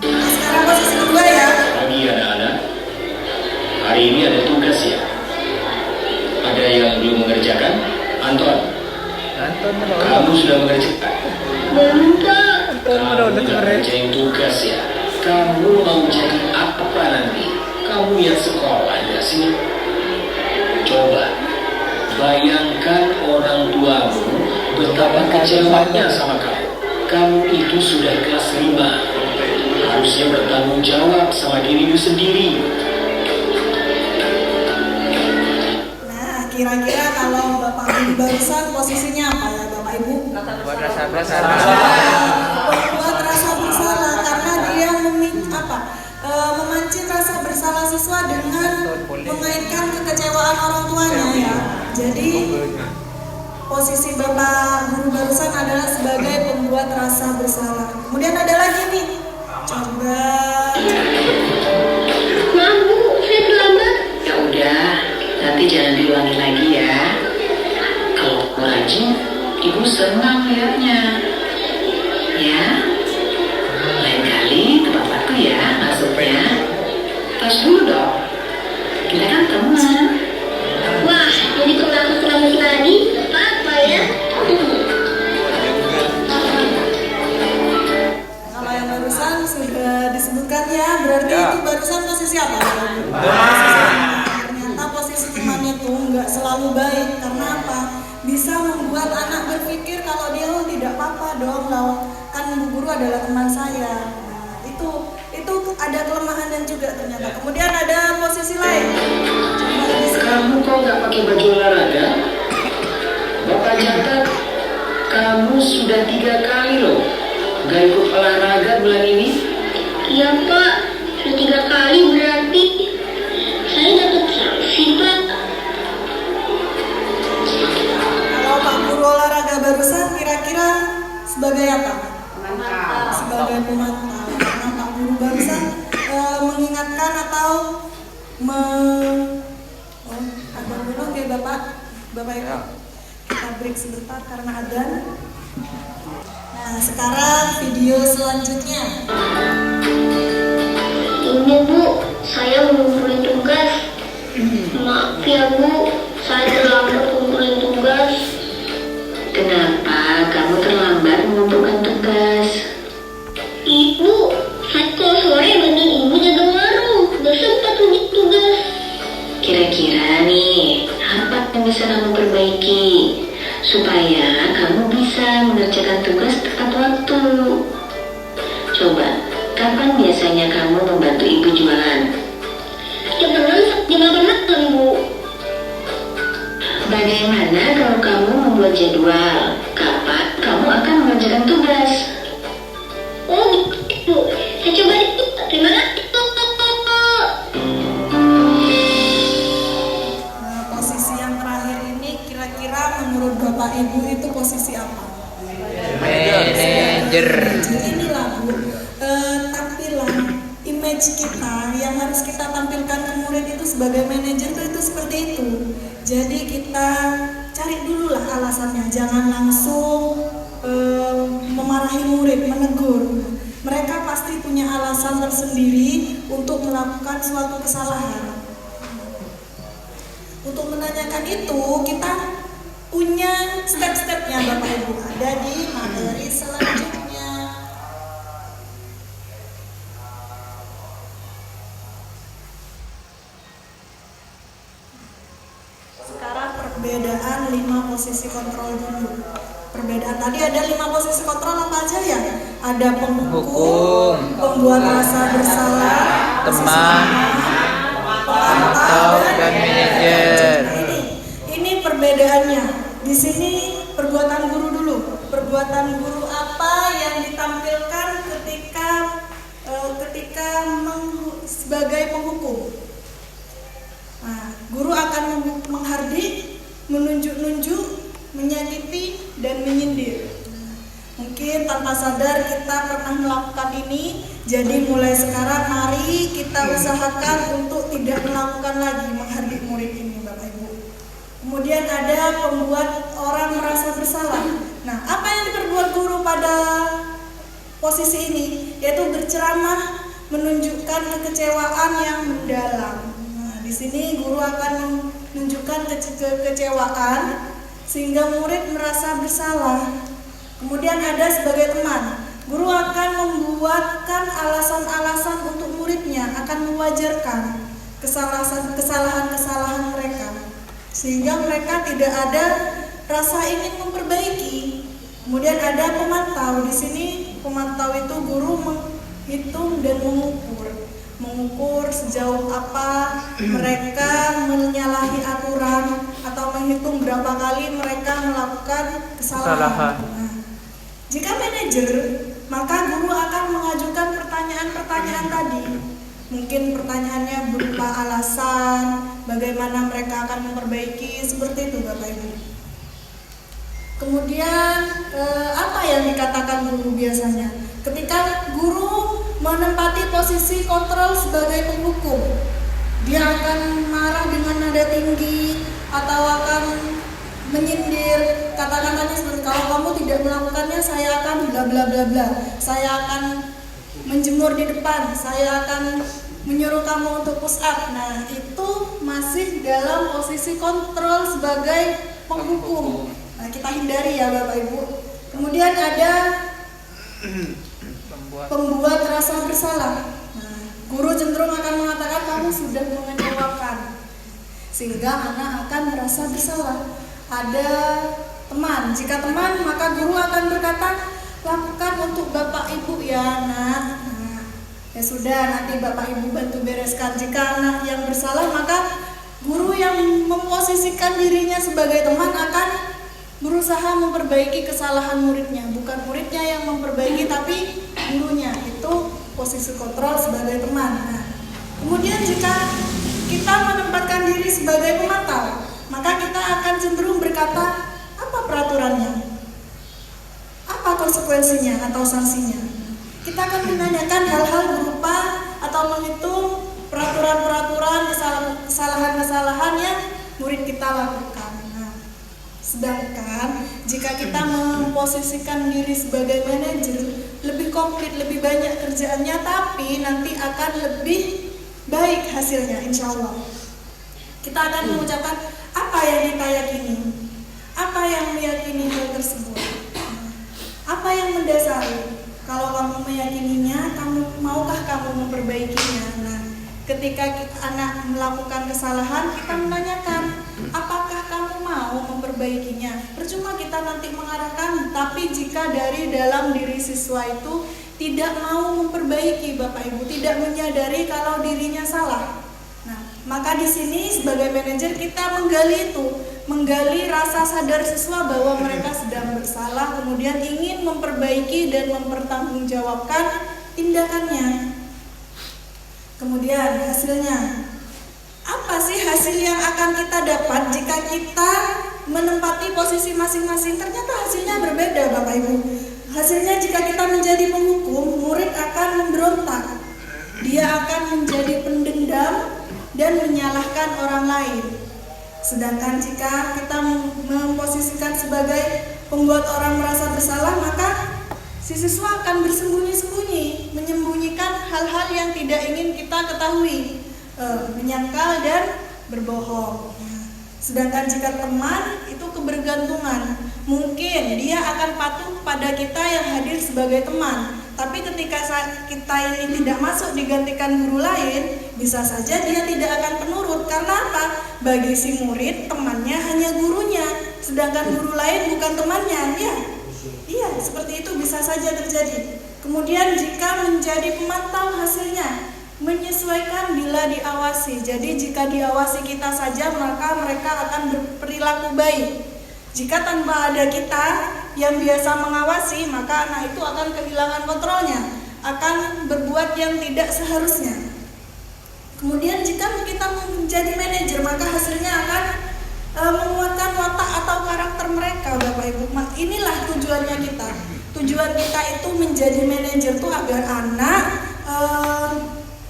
Nah, sekarang posisi kedua ya. Pagi anak-anak, hari ini ada tugas ya. Ada yang belum mengerjakan? Anton, kamu sudah mengerjakan? Belum, Pak. Kamu udah ngerjain tugas ya. Kamu mau jadi apa nanti? Kamu yang sekolah ya sih? Coba bayangkan orang tuamu betapa kecewanya sama kamu. Kamu itu sudah kelas 5, harusnya bertanggung jawab sama dirimu sendiri. Nah, kira-kira kalau Bapak Ibu barusan posisinya apa ya, Bapak Ibu? Buat rasa bersalah. Membuat rasa bersalah karena dia memancing rasa bersalah siswa dengan mengaitkan kekecewaan orang tuanya ya. Jadi posisi Bapak Guru barusan adalah sebagai pembuat rasa bersalah. Kemudian ada lagi nih. Coba. Maaf, Bu, saya terlambat. Ya udah, nanti jangan diulangi lagi ya. Kalau rajin, Ibu senang lihatnya. Ya, lain kali tepat waktu ya masuknya. Tos dulu dong. Kita kan teman. Wah, jadi penakut lagi? Apa ya? Kalau yang barusan sudah disebutkan ya, berarti itu barusan posisi apa? Ternyata posisi teman itu nggak selalu baik. Karena apa? Bisa membuat anak berpikir kalau dia tidak apa-apa dong, kan Bu Guru adalah teman saya. Nah, itu ada kelemahannya juga ternyata. Kemudian ada posisi lain. Kamu kok nggak pakai baju olahraga? Bapak catat, kamu sudah 3 kali loh nggak ikut olahraga bulan ini. Iya, Pak. Sudah 3 kali berarti saya dapat sanksi, Pak. Kalau Pak Guru olahraga barusan kira-kira sebagai apa? Sebagai pemantau. Karena Pak Guru barusan mengingatkan atau ada dulu oke Bapak Ibu. Kita break sebentar karena adzan. Nah, sekarang video selanjutnya. Ini, Bu, saya mengumpulin tugas. Maaf ya, Bu, saya terlambat mengumpulin tugas. Kenapa kamu terlambat mengumpulkan tugas? Ibu, saya kalau sore bantuin Ibu jaga warung, gak sempat untuk tugas. Kira-kira nih, apa yang bisa kamu perbaiki supaya kamu bisa mengerjakan tugas tepat waktu? Coba, kapan biasanya kamu membantu Ibu jualan? Jam 8 Bu. Bagaimana kalau kamu membuat jadwal kapan kamu akan mengerjakan tugas? Oh gitu, saya coba itu. Terima kasih. Nah, posisi yang terakhir ini kira-kira menurut Bapak Ibu itu posisi apa? Manajer. Jadi inilah Bu, tampilan image kita yang harus kita tampilkan ke murid itu sebagai manajer itu seperti itu. Jadi kita cari dulu lah alasannya, jangan langsung memarahi murid, menegur. Mereka pasti punya alasan tersendiri untuk melakukan suatu kesalahan. Untuk menanyakan itu, kita punya step-stepnya Bapak Ibu, ada di materi selanjutnya. Sekarang perbedaan 5 posisi kontrol dulu. Perbedaan tadi ada 5 posisi kontrol apa aja ya? Ada penghukum, pembuat rasa bersalah, teman, pemantau, dan manajer. Ini perbedaannya. Di sini perbuatan guru dulu. Perbuatan guru apa yang ditampilkan ketika sebagai penghukum? Nah, guru akan menghardik, menunjuk-nunjuk, menyakiti, dan menyindir. Mungkin tanpa sadar kita pernah melakukan ini. Jadi mulai sekarang mari kita usahakan untuk tidak melakukan lagi menghardik murid ini Bapak Ibu. Kemudian ada pembuat orang merasa bersalah. Nah, apa yang diperbuat guru pada posisi ini? Yaitu berceramah, menunjukkan kekecewaan yang mendalam. Nah, di sini guru akan menunjukkan kekecewaan sehingga murid merasa bersalah. Kemudian ada sebagai teman, guru akan membuatkan alasan-alasan untuk muridnya, akan mewajarkan kesalahan-kesalahan mereka, sehingga mereka tidak ada rasa ingin memperbaiki. Kemudian ada pemantau. Di sini pemantau itu guru menghitung dan mengukur sejauh apa mereka menyalahi aturan atau menghitung berapa kali mereka melakukan kesalahan. Nah, jika manajer, maka guru akan mengajukan pertanyaan-pertanyaan tadi. Mungkin pertanyaannya berupa alasan, bagaimana mereka akan memperbaiki, seperti itu Bapak Ibu. Kemudian apa yang dikatakan guru biasanya? Ketika guru menempati posisi kontrol sebagai penghukum, dia akan marah dengan nada tinggi atau akan menyindir. Katakan tadi seperti, kalau kamu tidak melakukannya saya akan bla bla bla bla, saya akan menjemur di depan, saya akan menyuruh kamu untuk push up. Nah, itu masih dalam posisi kontrol sebagai penghukum. Nah, kita hindari ya Bapak Ibu. Kemudian ada pembuat rasa bersalah. Nah, guru cenderung akan mengatakan kamu sudah mengecewakan, sehingga anak akan merasa bersalah. Ada teman, jika teman maka guru akan berkata, lakukan untuk Bapak Ibu ya nak. Nah, ya sudah, nanti Bapak Ibu bantu bereskan. Jika anak yang bersalah, maka guru yang memposisikan dirinya sebagai teman akan berusaha memperbaiki kesalahan muridnya, bukan muridnya yang memperbaiki tapi gurunya. Itu posisi kontrol sebagai teman. Nah, kemudian jika kita menempatkan diri sebagai pemantau, maka kita akan cenderung berkata, apa peraturannya? Apa konsekuensinya atau sanksinya? Kita akan menanyakan hal-hal berupa atau menghitung peraturan-peraturan, kesalahan-kesalahan yang murid kita lakukan. Sedangkan jika kita memposisikan diri sebagai manajer, lebih komplit, lebih banyak kerjaannya, tapi nanti akan lebih baik hasilnya insya Allah. Kita akan mengucapkan apa yang kita yakini, apa yang meyakini hal tersebut, apa yang mendasari. Kalau kamu meyakininya, maukah kamu memperbaikinya? Nah, ketika anak melakukan kesalahan, kita menanyakan, apakah kamu mau memperbaikinya? Percuma kita nanti mengarahkan, tapi jika dari dalam diri siswa itu tidak mau memperbaiki Bapak Ibu, tidak menyadari kalau dirinya salah. Nah, maka di sini sebagai manajer kita menggali rasa sadar siswa bahwa mereka sedang bersalah, kemudian ingin memperbaiki dan mempertanggungjawabkan tindakannya. Kemudian hasilnya, apa sih hasil yang akan kita dapat jika kita menempati posisi masing-masing? Ternyata hasilnya berbeda Bapak Ibu. Hasilnya jika kita menjadi penghukum, murid akan memberontak. Dia akan menjadi pendendam dan menyalahkan orang lain. Sedangkan jika kita memposisikan sebagai pembuat orang merasa bersalah, maka si siswa akan bersembunyi-sembunyi, menyembunyikan hal-hal yang tidak ingin kita ketahui, menyangkal dan berbohong. Sedangkan jika teman itu kebergantungan, mungkin dia akan patuh pada kita yang hadir sebagai teman. Tapi ketika kita ini tidak masuk digantikan guru lain, bisa saja dia tidak akan penurut. Karena apa? Bagi si murid, temannya hanya gurunya, sedangkan guru lain bukan temannya. Iya, seperti itu bisa saja terjadi. Kemudian jika menjadi pemantau hasilnya, menyesuaikan bila diawasi. Jadi jika diawasi kita saja, maka mereka akan berperilaku baik. Jika tanpa ada kita yang biasa mengawasi, maka anak itu akan kehilangan kontrolnya, akan berbuat yang tidak seharusnya. Kemudian jika kita menjadi manajer, maka hasilnya akan menguatkan watak atau karakter mereka, Bapak Ibu. Inilah tujuannya kita. Tujuan kita itu menjadi manajer itu agar anak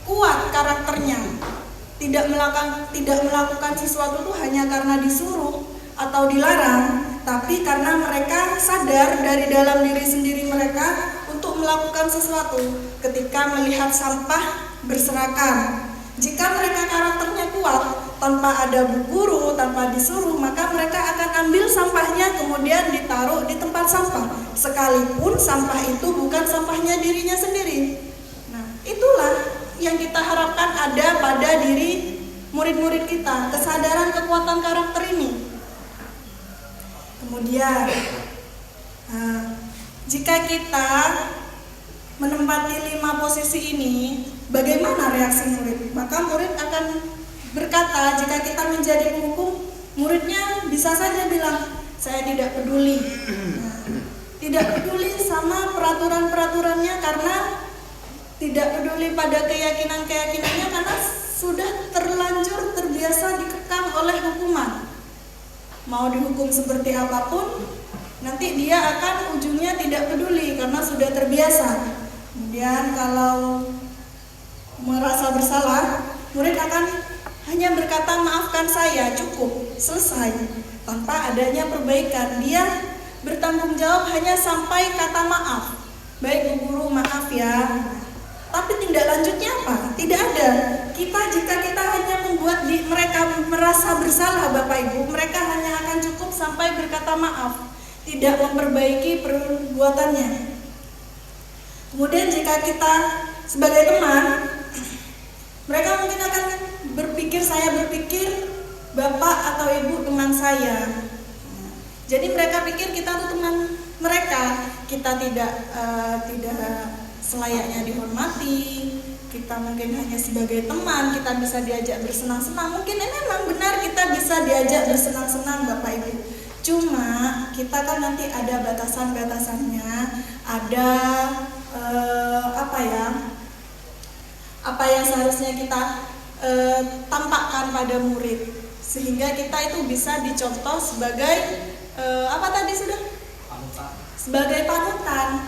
kuat karakternya, tidak melakukan sesuatu itu hanya karena disuruh atau dilarang, tapi karena mereka sadar dari dalam diri sendiri mereka untuk melakukan sesuatu. Ketika melihat sampah berserakan, jika mereka karakternya kuat, tanpa ada guru, tanpa disuruh, maka mereka akan ambil sampahnya kemudian ditaruh di tempat sampah, sekalipun sampah itu bukan sampahnya dirinya sendiri. Nah, itulah yang kita harapkan ada pada diri murid-murid kita, kesadaran kekuatan karakter ini. Kemudian jika kita menempati 5 posisi ini, bagaimana reaksi murid? Maka murid akan berkata, jika kita menjadi penghukum, muridnya bisa saja bilang, saya tidak peduli. Tidak peduli sama peraturan-peraturannya karena tidak peduli pada keyakinan-keyakinannya karena sudah terlanjur terbiasa dikekang oleh hukuman. Mau dihukum seperti apapun, nanti dia akan ujungnya tidak peduli karena sudah terbiasa. Kemudian kalau merasa bersalah, murid akan hanya berkata maafkan saya, cukup, selesai, tanpa adanya perbaikan. Dia bertanggung jawab hanya sampai kata maaf. Baik Bu Guru, maaf ya. Tapi tindak lanjutnya apa? Tidak ada. Jika kita hanya membuat mereka merasa bersalah, Bapak Ibu, mereka hanya akan cukup sampai berkata maaf, tidak memperbaiki perbuatannya. Kemudian jika kita sebagai teman, mereka mungkin akan berpikir, saya berpikir Bapak atau Ibu teman saya. Jadi mereka pikir kita itu teman mereka, kita tidak selayaknya dihormati, kita mungkin hanya sebagai teman, kita bisa diajak bersenang-senang. Mungkin memang benar kita bisa diajak bersenang-senang, Bapak Ibu. Cuma kita kan nanti ada batasan-batasannya, ada apa yang seharusnya kita tampakkan pada murid, sehingga kita itu bisa dicontoh sebagai sebagai panutan.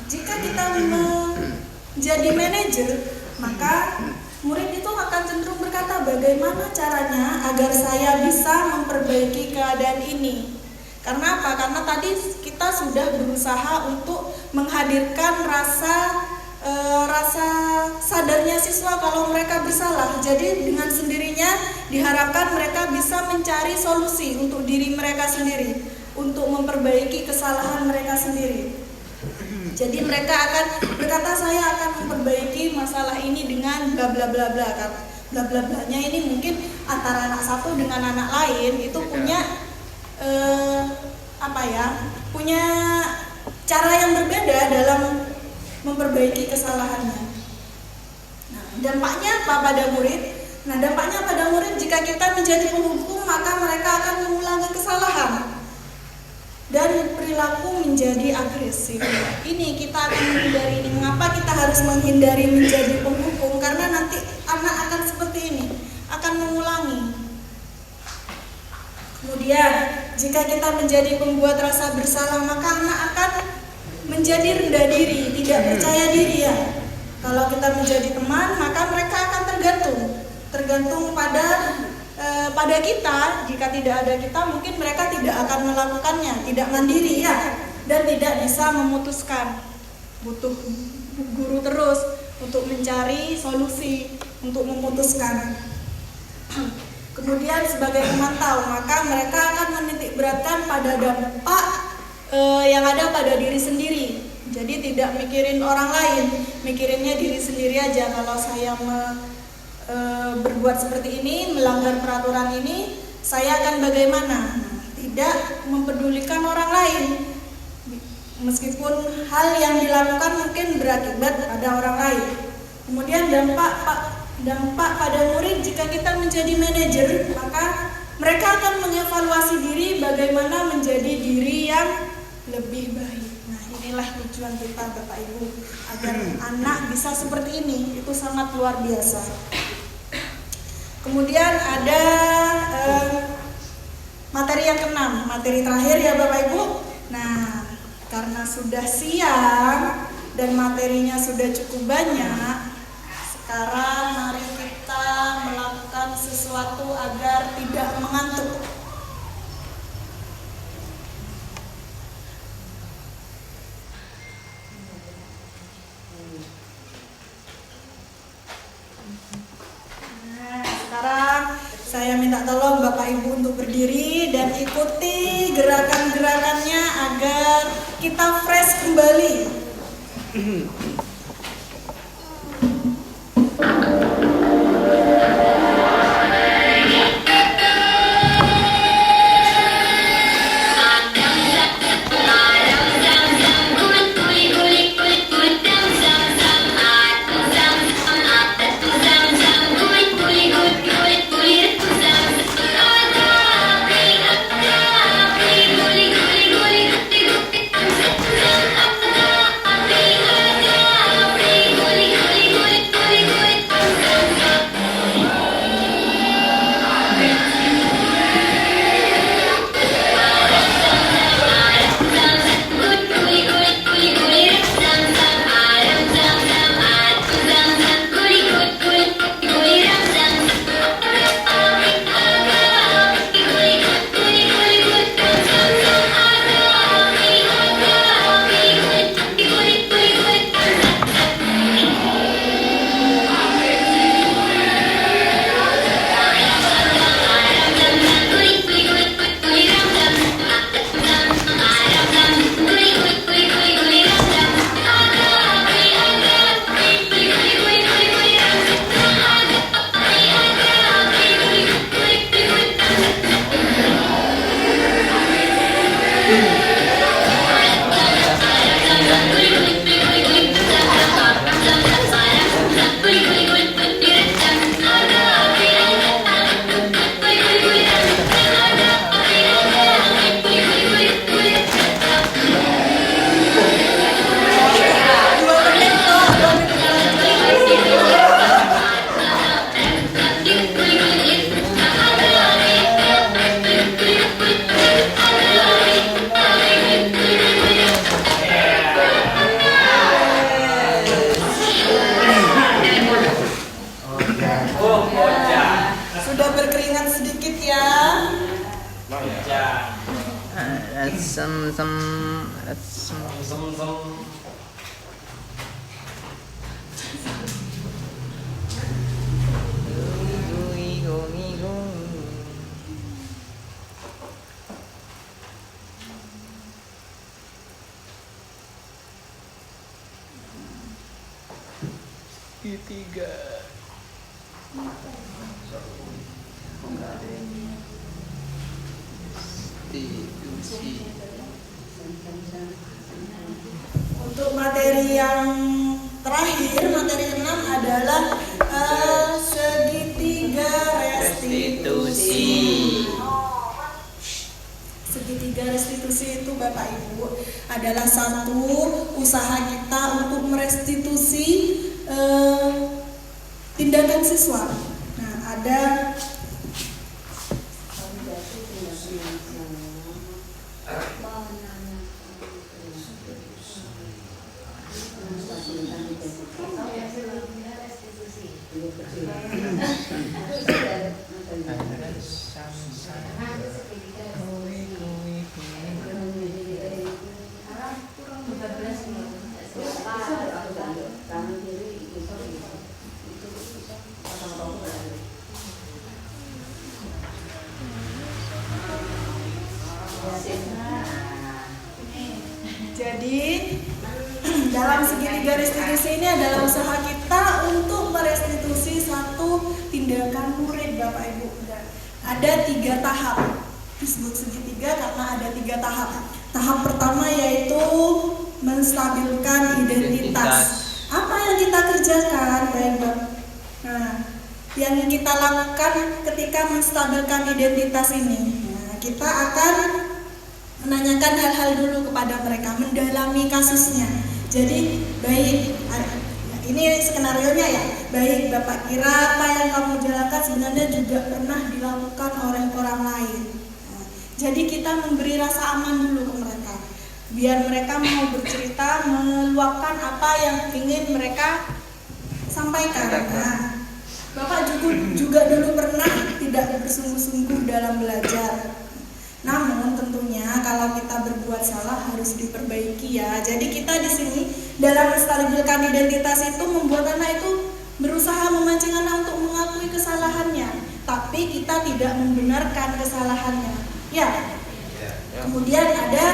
Jika kita menjadi manajer, maka murid itu akan cenderung berkata, bagaimana caranya agar saya bisa memperbaiki keadaan ini. Karena apa? Karena tadi kita sudah berusaha untuk menghadirkan rasa sadarnya siswa kalau mereka bersalah. Jadi dengan sendirinya diharapkan mereka bisa mencari solusi untuk diri mereka sendiri, untuk memperbaiki kesalahan mereka sendiri. Jadi mereka akan berkata, saya akan memperbaiki masalah ini dengan bla bla bla bla. Bla bla blanya ini mungkin antara anak satu dengan anak lain itu punya punya cara yang berbeda dalam memperbaiki kesalahannya. Nah, dampaknya apa pada murid? Nah, dampaknya pada murid, jika kita menjadi penghukum, maka mereka akan mengulangi kesalahan dan perilaku menjadi agresif. Ini kita akan menghindari ini. Mengapa kita harus menghindari menjadi penghukum? Karena nanti anak akan seperti ini, akan mengulangi. Kemudian jika kita menjadi pembuat rasa bersalah, maka anak akan menjadi rendah diri, tidak percaya diri ya. Kalau kita menjadi teman, maka mereka akan tergantung pada pada kita, jika tidak ada kita mungkin mereka tidak akan melakukannya, tidak mandiri ya, dan tidak bisa memutuskan. Butuh guru terus untuk mencari solusi, untuk memutuskan. Kemudian sebagai pemantau, maka mereka akan menitik beratkan pada dampak yang ada pada diri sendiri. Jadi tidak mikirin orang lain, mikirinnya diri sendiri aja. Kalau saya berbuat seperti ini, melanggar peraturan ini, saya akan bagaimana? Tidak mempedulikan orang lain, meskipun hal yang dilakukan mungkin berakibat pada orang lain. Kemudian dampak pada murid, jika kita menjadi manajer, maka mereka akan mengevaluasi diri bagaimana menjadi diri yang lebih baik. Nah, inilah tujuan kita Bapak Ibu, agar anak bisa seperti ini, itu sangat luar biasa. Kemudian ada materi yang ke-6, materi terakhir ya Bapak Ibu. Nah, karena sudah siang dan materinya sudah cukup banyak, sekarang mari kita melakukan sesuatu agar tidak mengantuk. Sekarang saya minta tolong Bapak Ibu untuk berdiri dan ikuti gerakan-gerakannya agar kita fresh kembali. Sudah berkeringat sedikit ya. Untuk materi yang terakhir, materi ke-6 adalah segitiga restitusi. Segitiga restitusi itu Bapak Ibu adalah satu usaha kita untuk merestitusi tindakan siswa. Nah, ada Jadi dalam segitiga restitusi ini adalah usaha kita untuk merestitusi satu tindakan murid Bapak Ibu. Ada 3 tahap, disebut segitiga karena ada 3 tahap. Tahap pertama yaitu menstabilkan identitas. Apa yang kita kerjakan Bapak Ibu? Nah, yang kita lakukan ketika menstabilkan identitas ini, nah, kita akan menanyakan hal-hal dulu kepada mereka, mendalami kasusnya. Jadi baik, ini skenarionya ya, baik Bapak kira apa yang kamu jalankan sebenarnya juga pernah dilakukan oleh orang lain. Nah, jadi kita memberi rasa aman dulu ke mereka, biar mereka mau bercerita, meluapkan apa yang ingin mereka sampaikan. Nah, Bapak juga dulu pernah tidak bersungguh-sungguh dalam belajar. Namun tentunya kalau kita berbuat salah harus diperbaiki ya. Jadi kita di sini dalam menstabilkan identitas itu membuat anak itu berusaha memancing anak untuk mengakui kesalahannya, tapi kita tidak membenarkan kesalahannya. Ya. Kemudian ada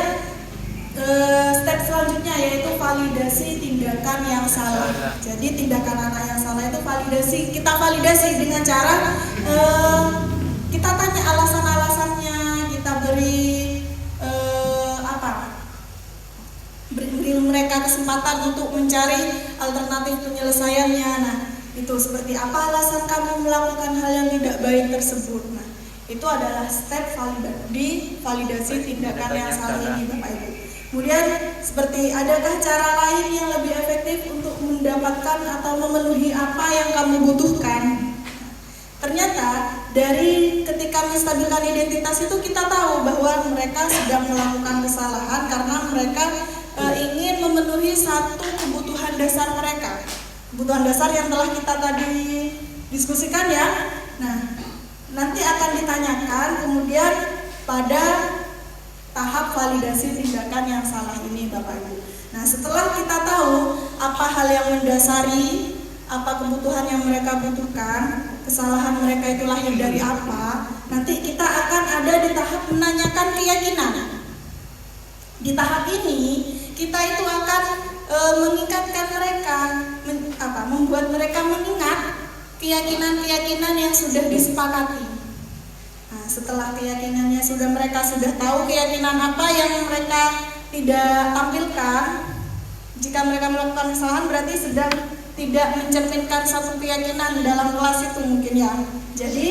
step selanjutnya yaitu validasi tindakan yang salah. Jadi tindakan anak yang salah itu validasi. Kita validasi dengan cara kita tanya alasan-alasannya. Kita beri beri mereka kesempatan untuk mencari alternatif penyelesaiannya. Nah, itu seperti apa alasan kamu melakukan hal yang tidak baik tersebut. Nah, itu adalah step di validasi tindakan yang salah ini Bapak Ibu. Kemudian seperti adakah cara lain yang lebih efektif untuk mendapatkan atau memenuhi apa yang kamu butuhkan? Ternyata dari ketika menstabilkan identitas itu kita tahu bahwa mereka sedang melakukan kesalahan karena mereka ingin memenuhi satu kebutuhan dasar mereka. Kebutuhan dasar yang telah kita tadi diskusikan ya. Nah, nanti akan ditanyakan kemudian pada tahap validasi tindakan yang salah ini Bapak Ibu. Nah, setelah kita tahu apa hal yang mendasari, apa kebutuhan yang mereka butuhkan, kesalahan mereka itu lahir dari apa, nanti kita akan ada di tahap menanyakan keyakinan. Di tahap ini kita itu akan mengikatkan mereka, membuat mereka mengingat keyakinan-keyakinan yang sudah disepakati. Nah, setelah keyakinannya mereka sudah tahu keyakinan apa yang mereka tidak tampilkan. Jika mereka melakukan kesalahan berarti sedang tidak mencerminkan satu keyakinan dalam kelas itu mungkin ya. Jadi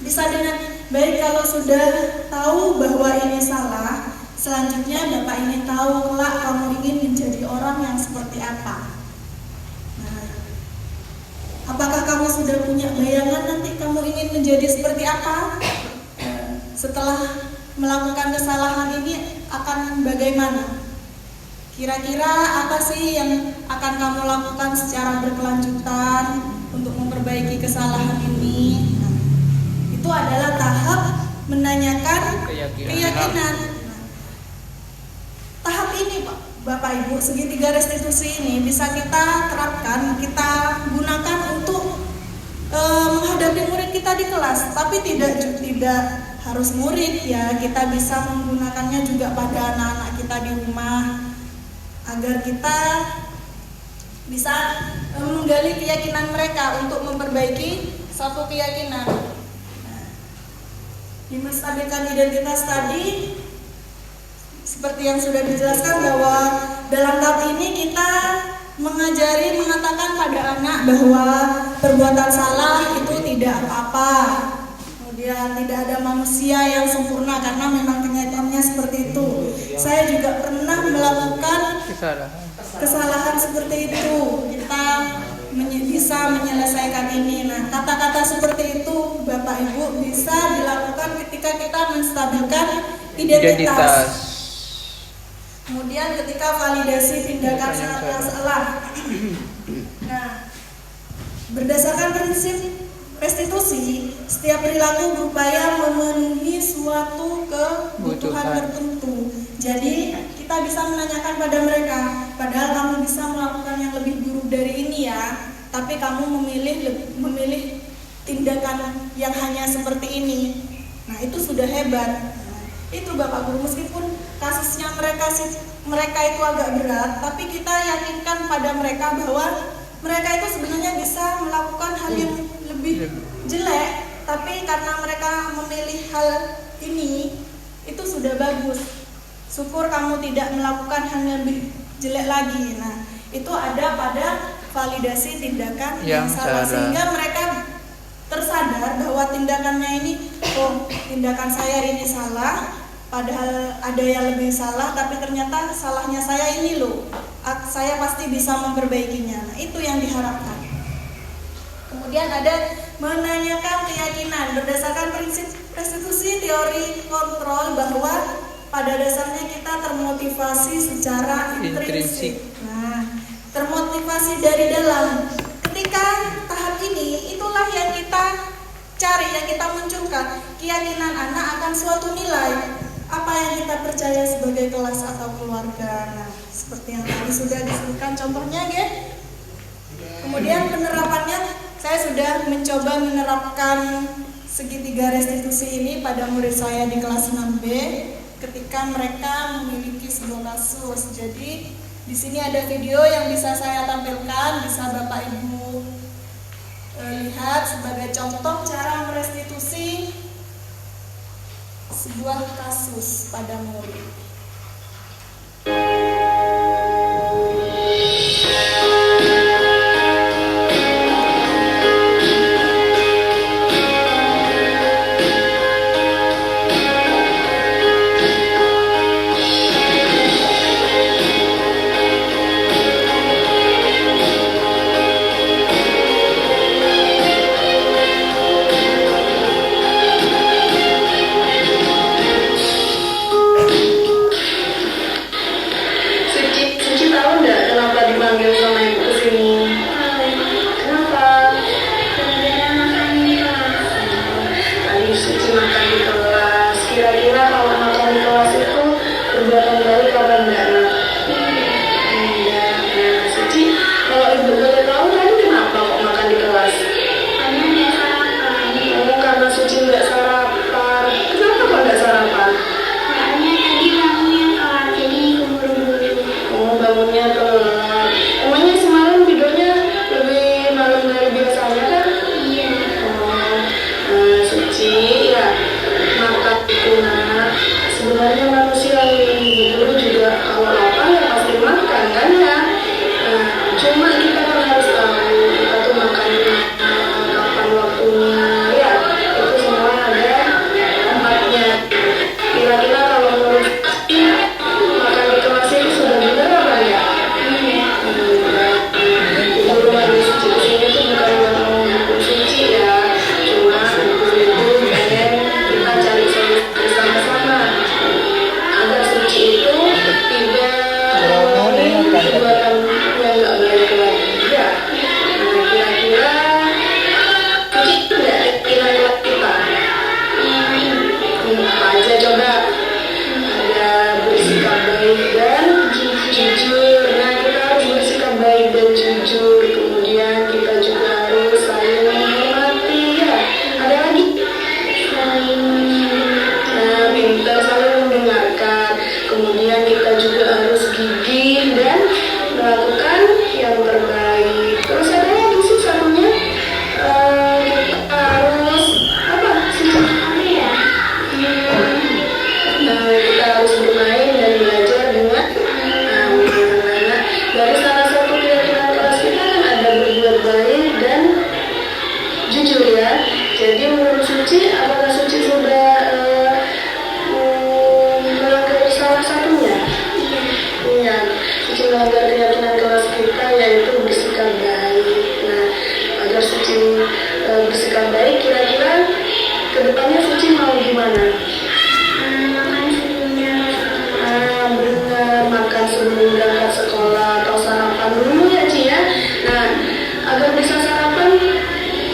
bisa dengan baik kalau sudah tahu bahwa ini salah, selanjutnya Bapak ingin tahu kelak kamu ingin menjadi orang yang seperti apa. Nah, apakah kamu sudah punya bayangan nanti kamu ingin menjadi seperti apa? Setelah melakukan kesalahan ini akan bagaimana? Kira-kira apa sih yang akan kamu lakukan secara berkelanjutan untuk memperbaiki kesalahan ini? Nah, itu adalah tahap menanyakan keyakinan. Nah, tahap ini Bapak Ibu, segitiga restitusi ini bisa kita terapkan, kita gunakan untuk menghadapi murid kita di kelas, tapi tidak harus murid ya, kita bisa menggunakannya juga pada anak-anak kita di rumah agar kita bisa menggali keyakinan mereka untuk memperbaiki satu keyakinan. Nah, di menstabilkan identitas tadi seperti yang sudah dijelaskan bahwa dalam tahap ini kita mengatakan pada anak bahwa perbuatan salah itu tidak apa-apa. Kemudian tidak ada manusia yang sempurna karena memang kenyataannya seperti itu. Saya juga pernah melakukan kesalahan seperti itu. Kita bisa menyelesaikan ini. Nah, kata-kata seperti itu Bapak Ibu bisa dilakukan ketika kita menstabilkan identitas. Kemudian ketika validasi tindakan yang salah. Nah, berdasarkan prinsip restitusi, setiap perilaku berupaya memenuhi suatu kebutuhan tertentu. Jadi kita bisa menanyakan pada mereka, padahal kamu bisa melakukan yang lebih buruk dari ini ya, tapi kamu memilih tindakan yang hanya seperti ini. Nah, itu sudah hebat. Nah, itu Bapak Guru, meskipun kasusnya mereka itu agak berat, tapi kita yakinkan pada mereka bahwa mereka itu sebenarnya bisa melakukan hal yang lebih jelek, tapi karena mereka memilih hal ini, itu sudah bagus. Syukur kamu tidak melakukan hal yang lebih jelek lagi. Nah, itu ada pada validasi tindakan yang salah, sehingga mereka tersadar bahwa tindakannya ini, oh, tindakan saya ini salah, padahal ada yang lebih salah, tapi ternyata salahnya saya ini loh, saya pasti bisa memperbaikinya. Nah, itu yang diharapkan. Kemudian ada menanyakan keyakinan berdasarkan prinsip restitusi teori kontrol, bahwa pada dasarnya kita termotivasi secara intrinsik. Nah, termotivasi dari dalam. Ketika tahap ini, itulah yang kita cari, yang kita munculkan, keyakinan anak akan suatu nilai. Apa yang kita percaya sebagai kelas atau keluarga. Nah, seperti yang tadi sudah disebutkan contohnya, ya. Kemudian penerapannya, saya sudah mencoba menerapkan segitiga restitusi ini pada murid saya di kelas 6B ketika mereka memiliki sebuah kasus. Jadi di sini ada video yang bisa saya tampilkan, bisa Bapak Ibu lihat sebagai contoh cara merestitusi sebuah kasus pada murid.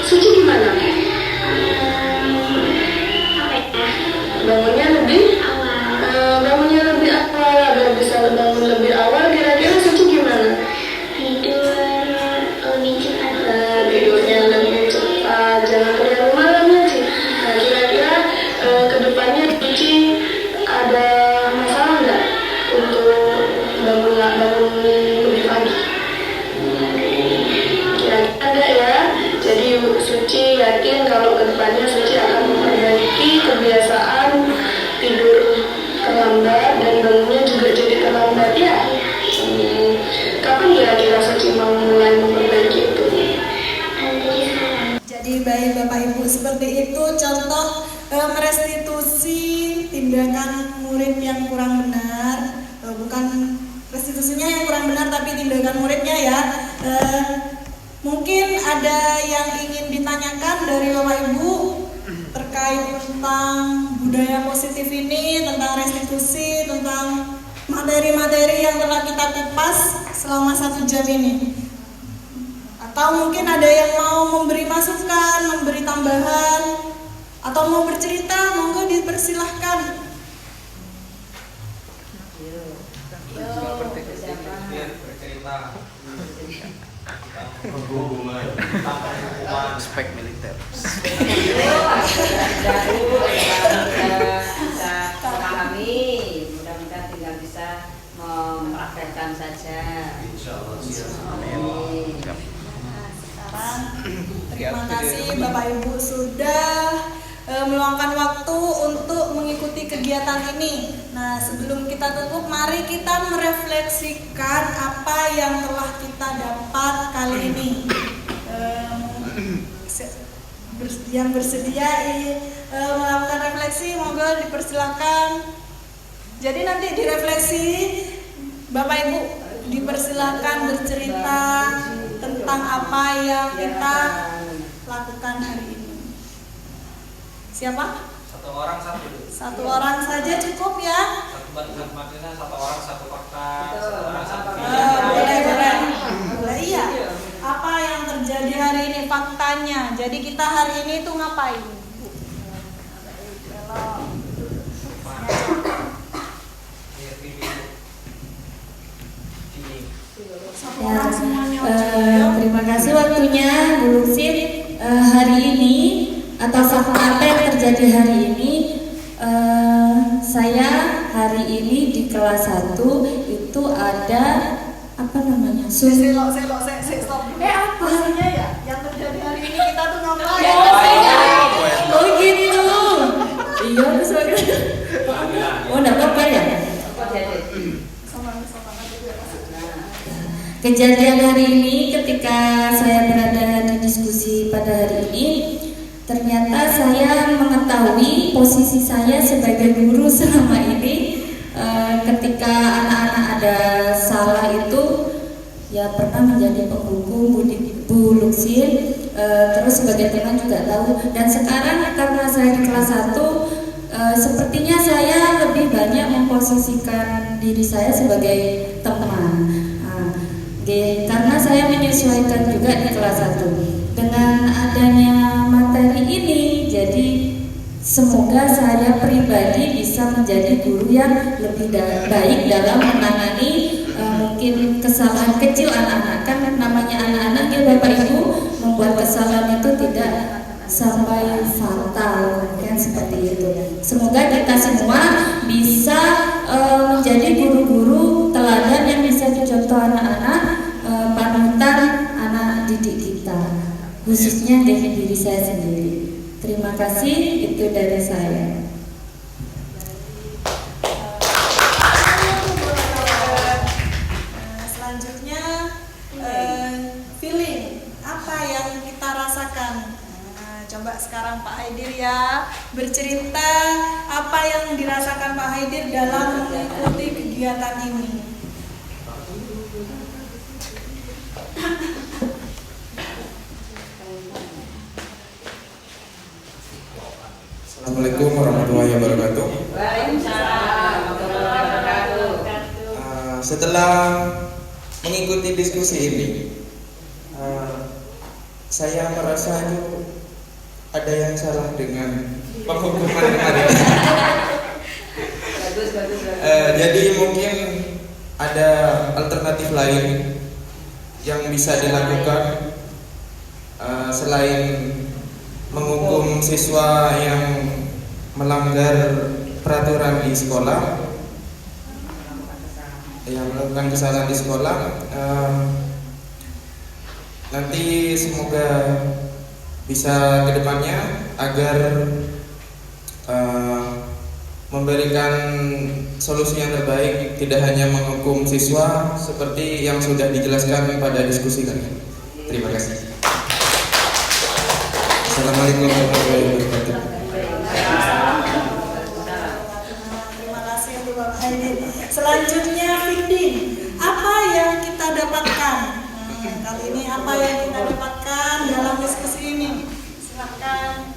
Suci gimana? Suci yakin kalau kedepannya Suci akan memperbaiki kebiasaan tidur terlambat dan bangunnya juga jadi terlambat ya. Kapan kira-kira Suci mau mulai memperbaiki itu? Jadi baik Bapak Ibu, seperti itu contoh merestitusi tindakan murid yang kurang benar. Bukan restitusinya yang kurang benar tapi tindakan muridnya ya. Mungkin ada yang ingin ditanyakan dari Bapak Ibu terkait tentang budaya positif ini, tentang restitusi, tentang materi-materi yang telah kita kupas selama 1 jam ini. Atau mungkin ada yang mau memberi masukan, memberi tambahan, atau mau bercerita, monggo dipersilahkan. Aspek militer. Bisa memahami, mudah-mudahan tinggal bisa mempraktekkan saja. Amin. Sekarang terima kasih Bapak Ibu sudah meluangkan waktu untuk mengikuti kegiatan ini. Nah, sebelum kita tutup, mari kita merefleksikan apa yang telah kita dapat kali ini. Yang bersedia melakukan refleksi, monggo dipersilakan. Jadi nanti direfleksi, Bapak Ibu dipersilakan bercerita tentang apa yang kita lakukan hari ini. Siapa? Satu orang satu. Satu orang saja cukup ya. Maksudnya satu orang satu fakta. Boleh iya. Apa yang terjadi hari ini faktanya? Jadi kita hari ini tuh ngapain? Terima kasih waktunya Bu Luksin. Hari ini atau fakta apa yang terjadi hari ini, saya hari ini di kelas 1 itu ada apa namanya? Selok, apa hasilnya ya? Yang terjadi hari ini kita tuh ngapain? Oh gitu. Iya, soalnya. Oh, enggak apa-apa ya. Kejadian hari ini ketika saya berada di diskusi pada hari ini, ternyata saya mengetahui posisi saya sebagai guru selama ini. Ketika anak-anak ada salah itu, ya pernah menjadi penghukum Bu Luksin, terus sebagai teman juga tahu. Dan sekarang karena saya di kelas 1, sepertinya saya lebih banyak memposisikan diri saya sebagai teman. Karena saya menyesuaikan juga di kelas 1 dengan adanya materi ini, jadi semoga saya pribadi bisa menjadi guru yang lebih baik dalam menangani mungkin kesalahan kecil anak-anak. Kan namanya anak-anak ya Bapak Ibu, membuat kesalahan itu tidak sampai fatal, kan seperti itu. Semoga kita semua bisa menjadi guru-guru teladan yang bisa dicontoh anak-anak, panutan anak didik kita, khususnya dari diri saya sendiri. Terima kasih, itu dari saya. Selanjutnya feeling apa yang kita rasakan. Coba sekarang Pak Haidir ya bercerita apa yang dirasakan Pak Haidir dalam mengikuti kegiatan ini. Assalamualaikum warahmatullahi wabarakatuh. Waalaikumsalam warahmatullahi wabarakatuh. Setelah mengikuti diskusi ini, saya merasa itu ada yang salah dengan penghukuman kemarin. Jadi mungkin ada alternatif lain yang bisa dilakukan selain menghukum siswa yang melanggar peraturan di sekolah, yang melakukan kesalahan di sekolah. Nanti semoga bisa kedepannya agar memberikan solusi yang terbaik, tidak hanya menghukum siswa seperti yang sudah dijelaskan pada diskusi kali ini. Terima kasih. Assalamualaikum warahmatullahi wabarakatuh. Terima kasih untuk Bapak Aidin. Selanjutnya Findin, apa yang kita dapatkan? Kali ini apa yang kita dapatkan dalam diskusi ini? Silakan.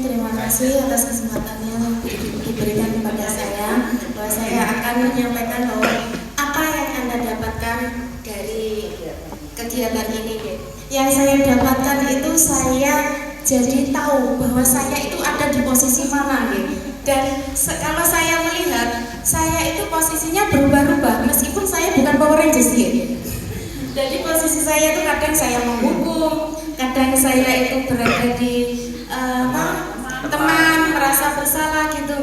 Terima kasih atas kesempatan yang diberikan kepada saya, bahwa saya akan menyampaikan bahwa apa yang Anda dapatkan dari kegiatan ini. Yang saya dapatkan itu saya jadi tahu bahwa saya itu ada di posisi mana, dan kalau saya melihat saya itu posisinya berubah-ubah meskipun saya bukan Power Rangers. Jadi posisi saya itu kadang saya menghukum, kadang saya itu berada di teman, merasa bersalah gitu.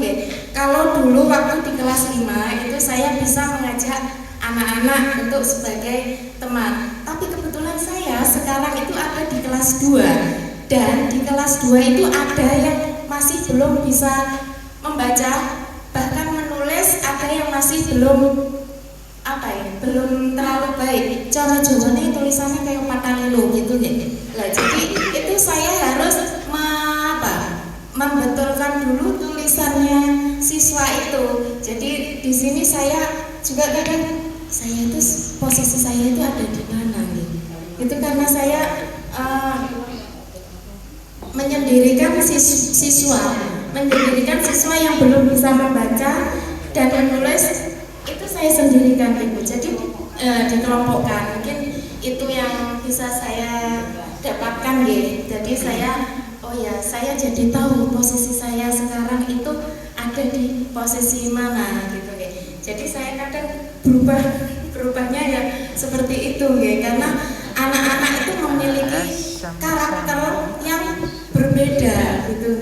Kalau dulu waktu di kelas 5 itu saya bisa mengajak anak-anak untuk sebagai teman, tapi kebetulan saya sekarang itu ada di kelas 2, dan di kelas 2 itu ada yang masih belum bisa membaca, bahkan menulis, ada yang masih belum belum terlalu baik. Cara Jawane tulisannya kayak patalilo gitu lah. Jadi itu saya harus membetulkan dulu tulisannya siswa itu. Jadi di sini saya juga kadang saya itu posisi saya itu ada di mana Itu karena saya menyendirikan siswa yang belum bisa membaca dan menulis, itu saya sendirikan Ibu. Jadi dikelompokkan. Mungkin itu yang bisa saya dapatkan Jadi saya jadi tahu posisi saya sekarang itu ada di posisi mana gitu Jadi saya kadang berubahnya ya seperti itu karena anak-anak itu memiliki karakter yang berbeda gitu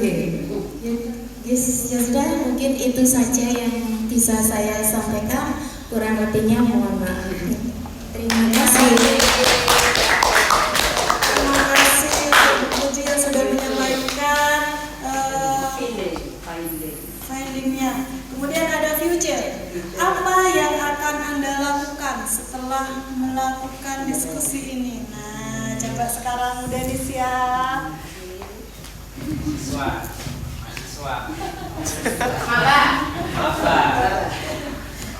Ya sudah, mungkin itu saja yang bisa saya sampaikan, kurang lebihnya mohon maaf. Terima kasih. Sudah menyampaikan findingnya. Kemudian ada future. Apa yang akan Anda lakukan setelah melakukan diskusi ini? Nah, coba sekarang Denis ya.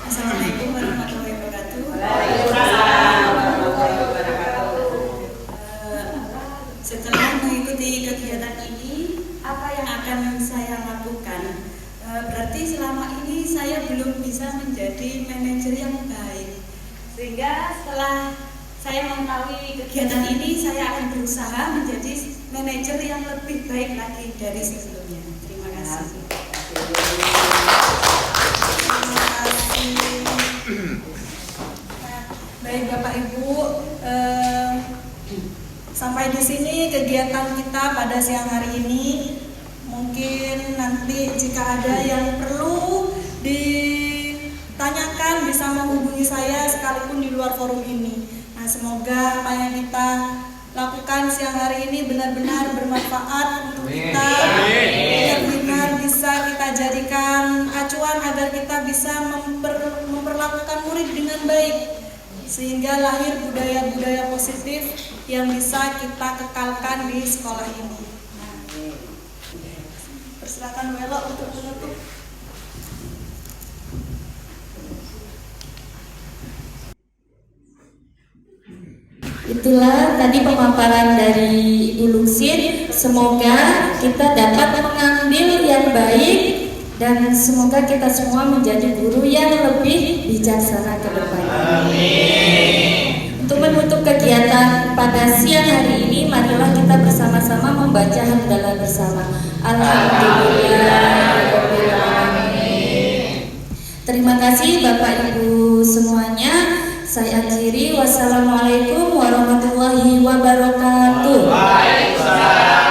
Assalamualaikum warahmatullahi wabarakatuh. Setelah mengikuti kegiatan ini, apa yang akan saya lakukan? Berarti selama ini saya belum bisa menjadi manajer yang baik. Sehingga setelah saya mengetahui kegiatan ini, saya akan berusaha menjadi manajer yang lebih baik lagi dari sebelumnya. Terima kasih. Baik Bapak Ibu, sampai di sini kegiatan kita pada siang hari ini. Mungkin nanti jika ada yang perlu ditanyakan bisa menghubungi saya sekalipun di luar forum ini. Nah, semoga apa yang kita lakukan siang hari ini benar-benar bermanfaat untuk kita, benar-benar bisa kita jadikan acuan agar kita bisa memperlakukan murid dengan baik, sehingga lahir budaya-budaya positif yang bisa kita kekalkan di sekolah ini. Persilakan Welo untuk menutup. Itulah tadi pemaparan dari Ibu Luksin. Semoga kita dapat mengambil yang baik dan semoga kita semua menjadi guru yang lebih bijaksana ke depan. Amin. Untuk menutup kegiatan pada siang hari ini, marilah kita bersama-sama membaca hamdalah bersama. Alhamdulillah. Terima kasih Bapak Ibu semuanya. Saya akhiri. Wassalamualaikum warahmatullahi wabarakatuh. Waalaikumsalam.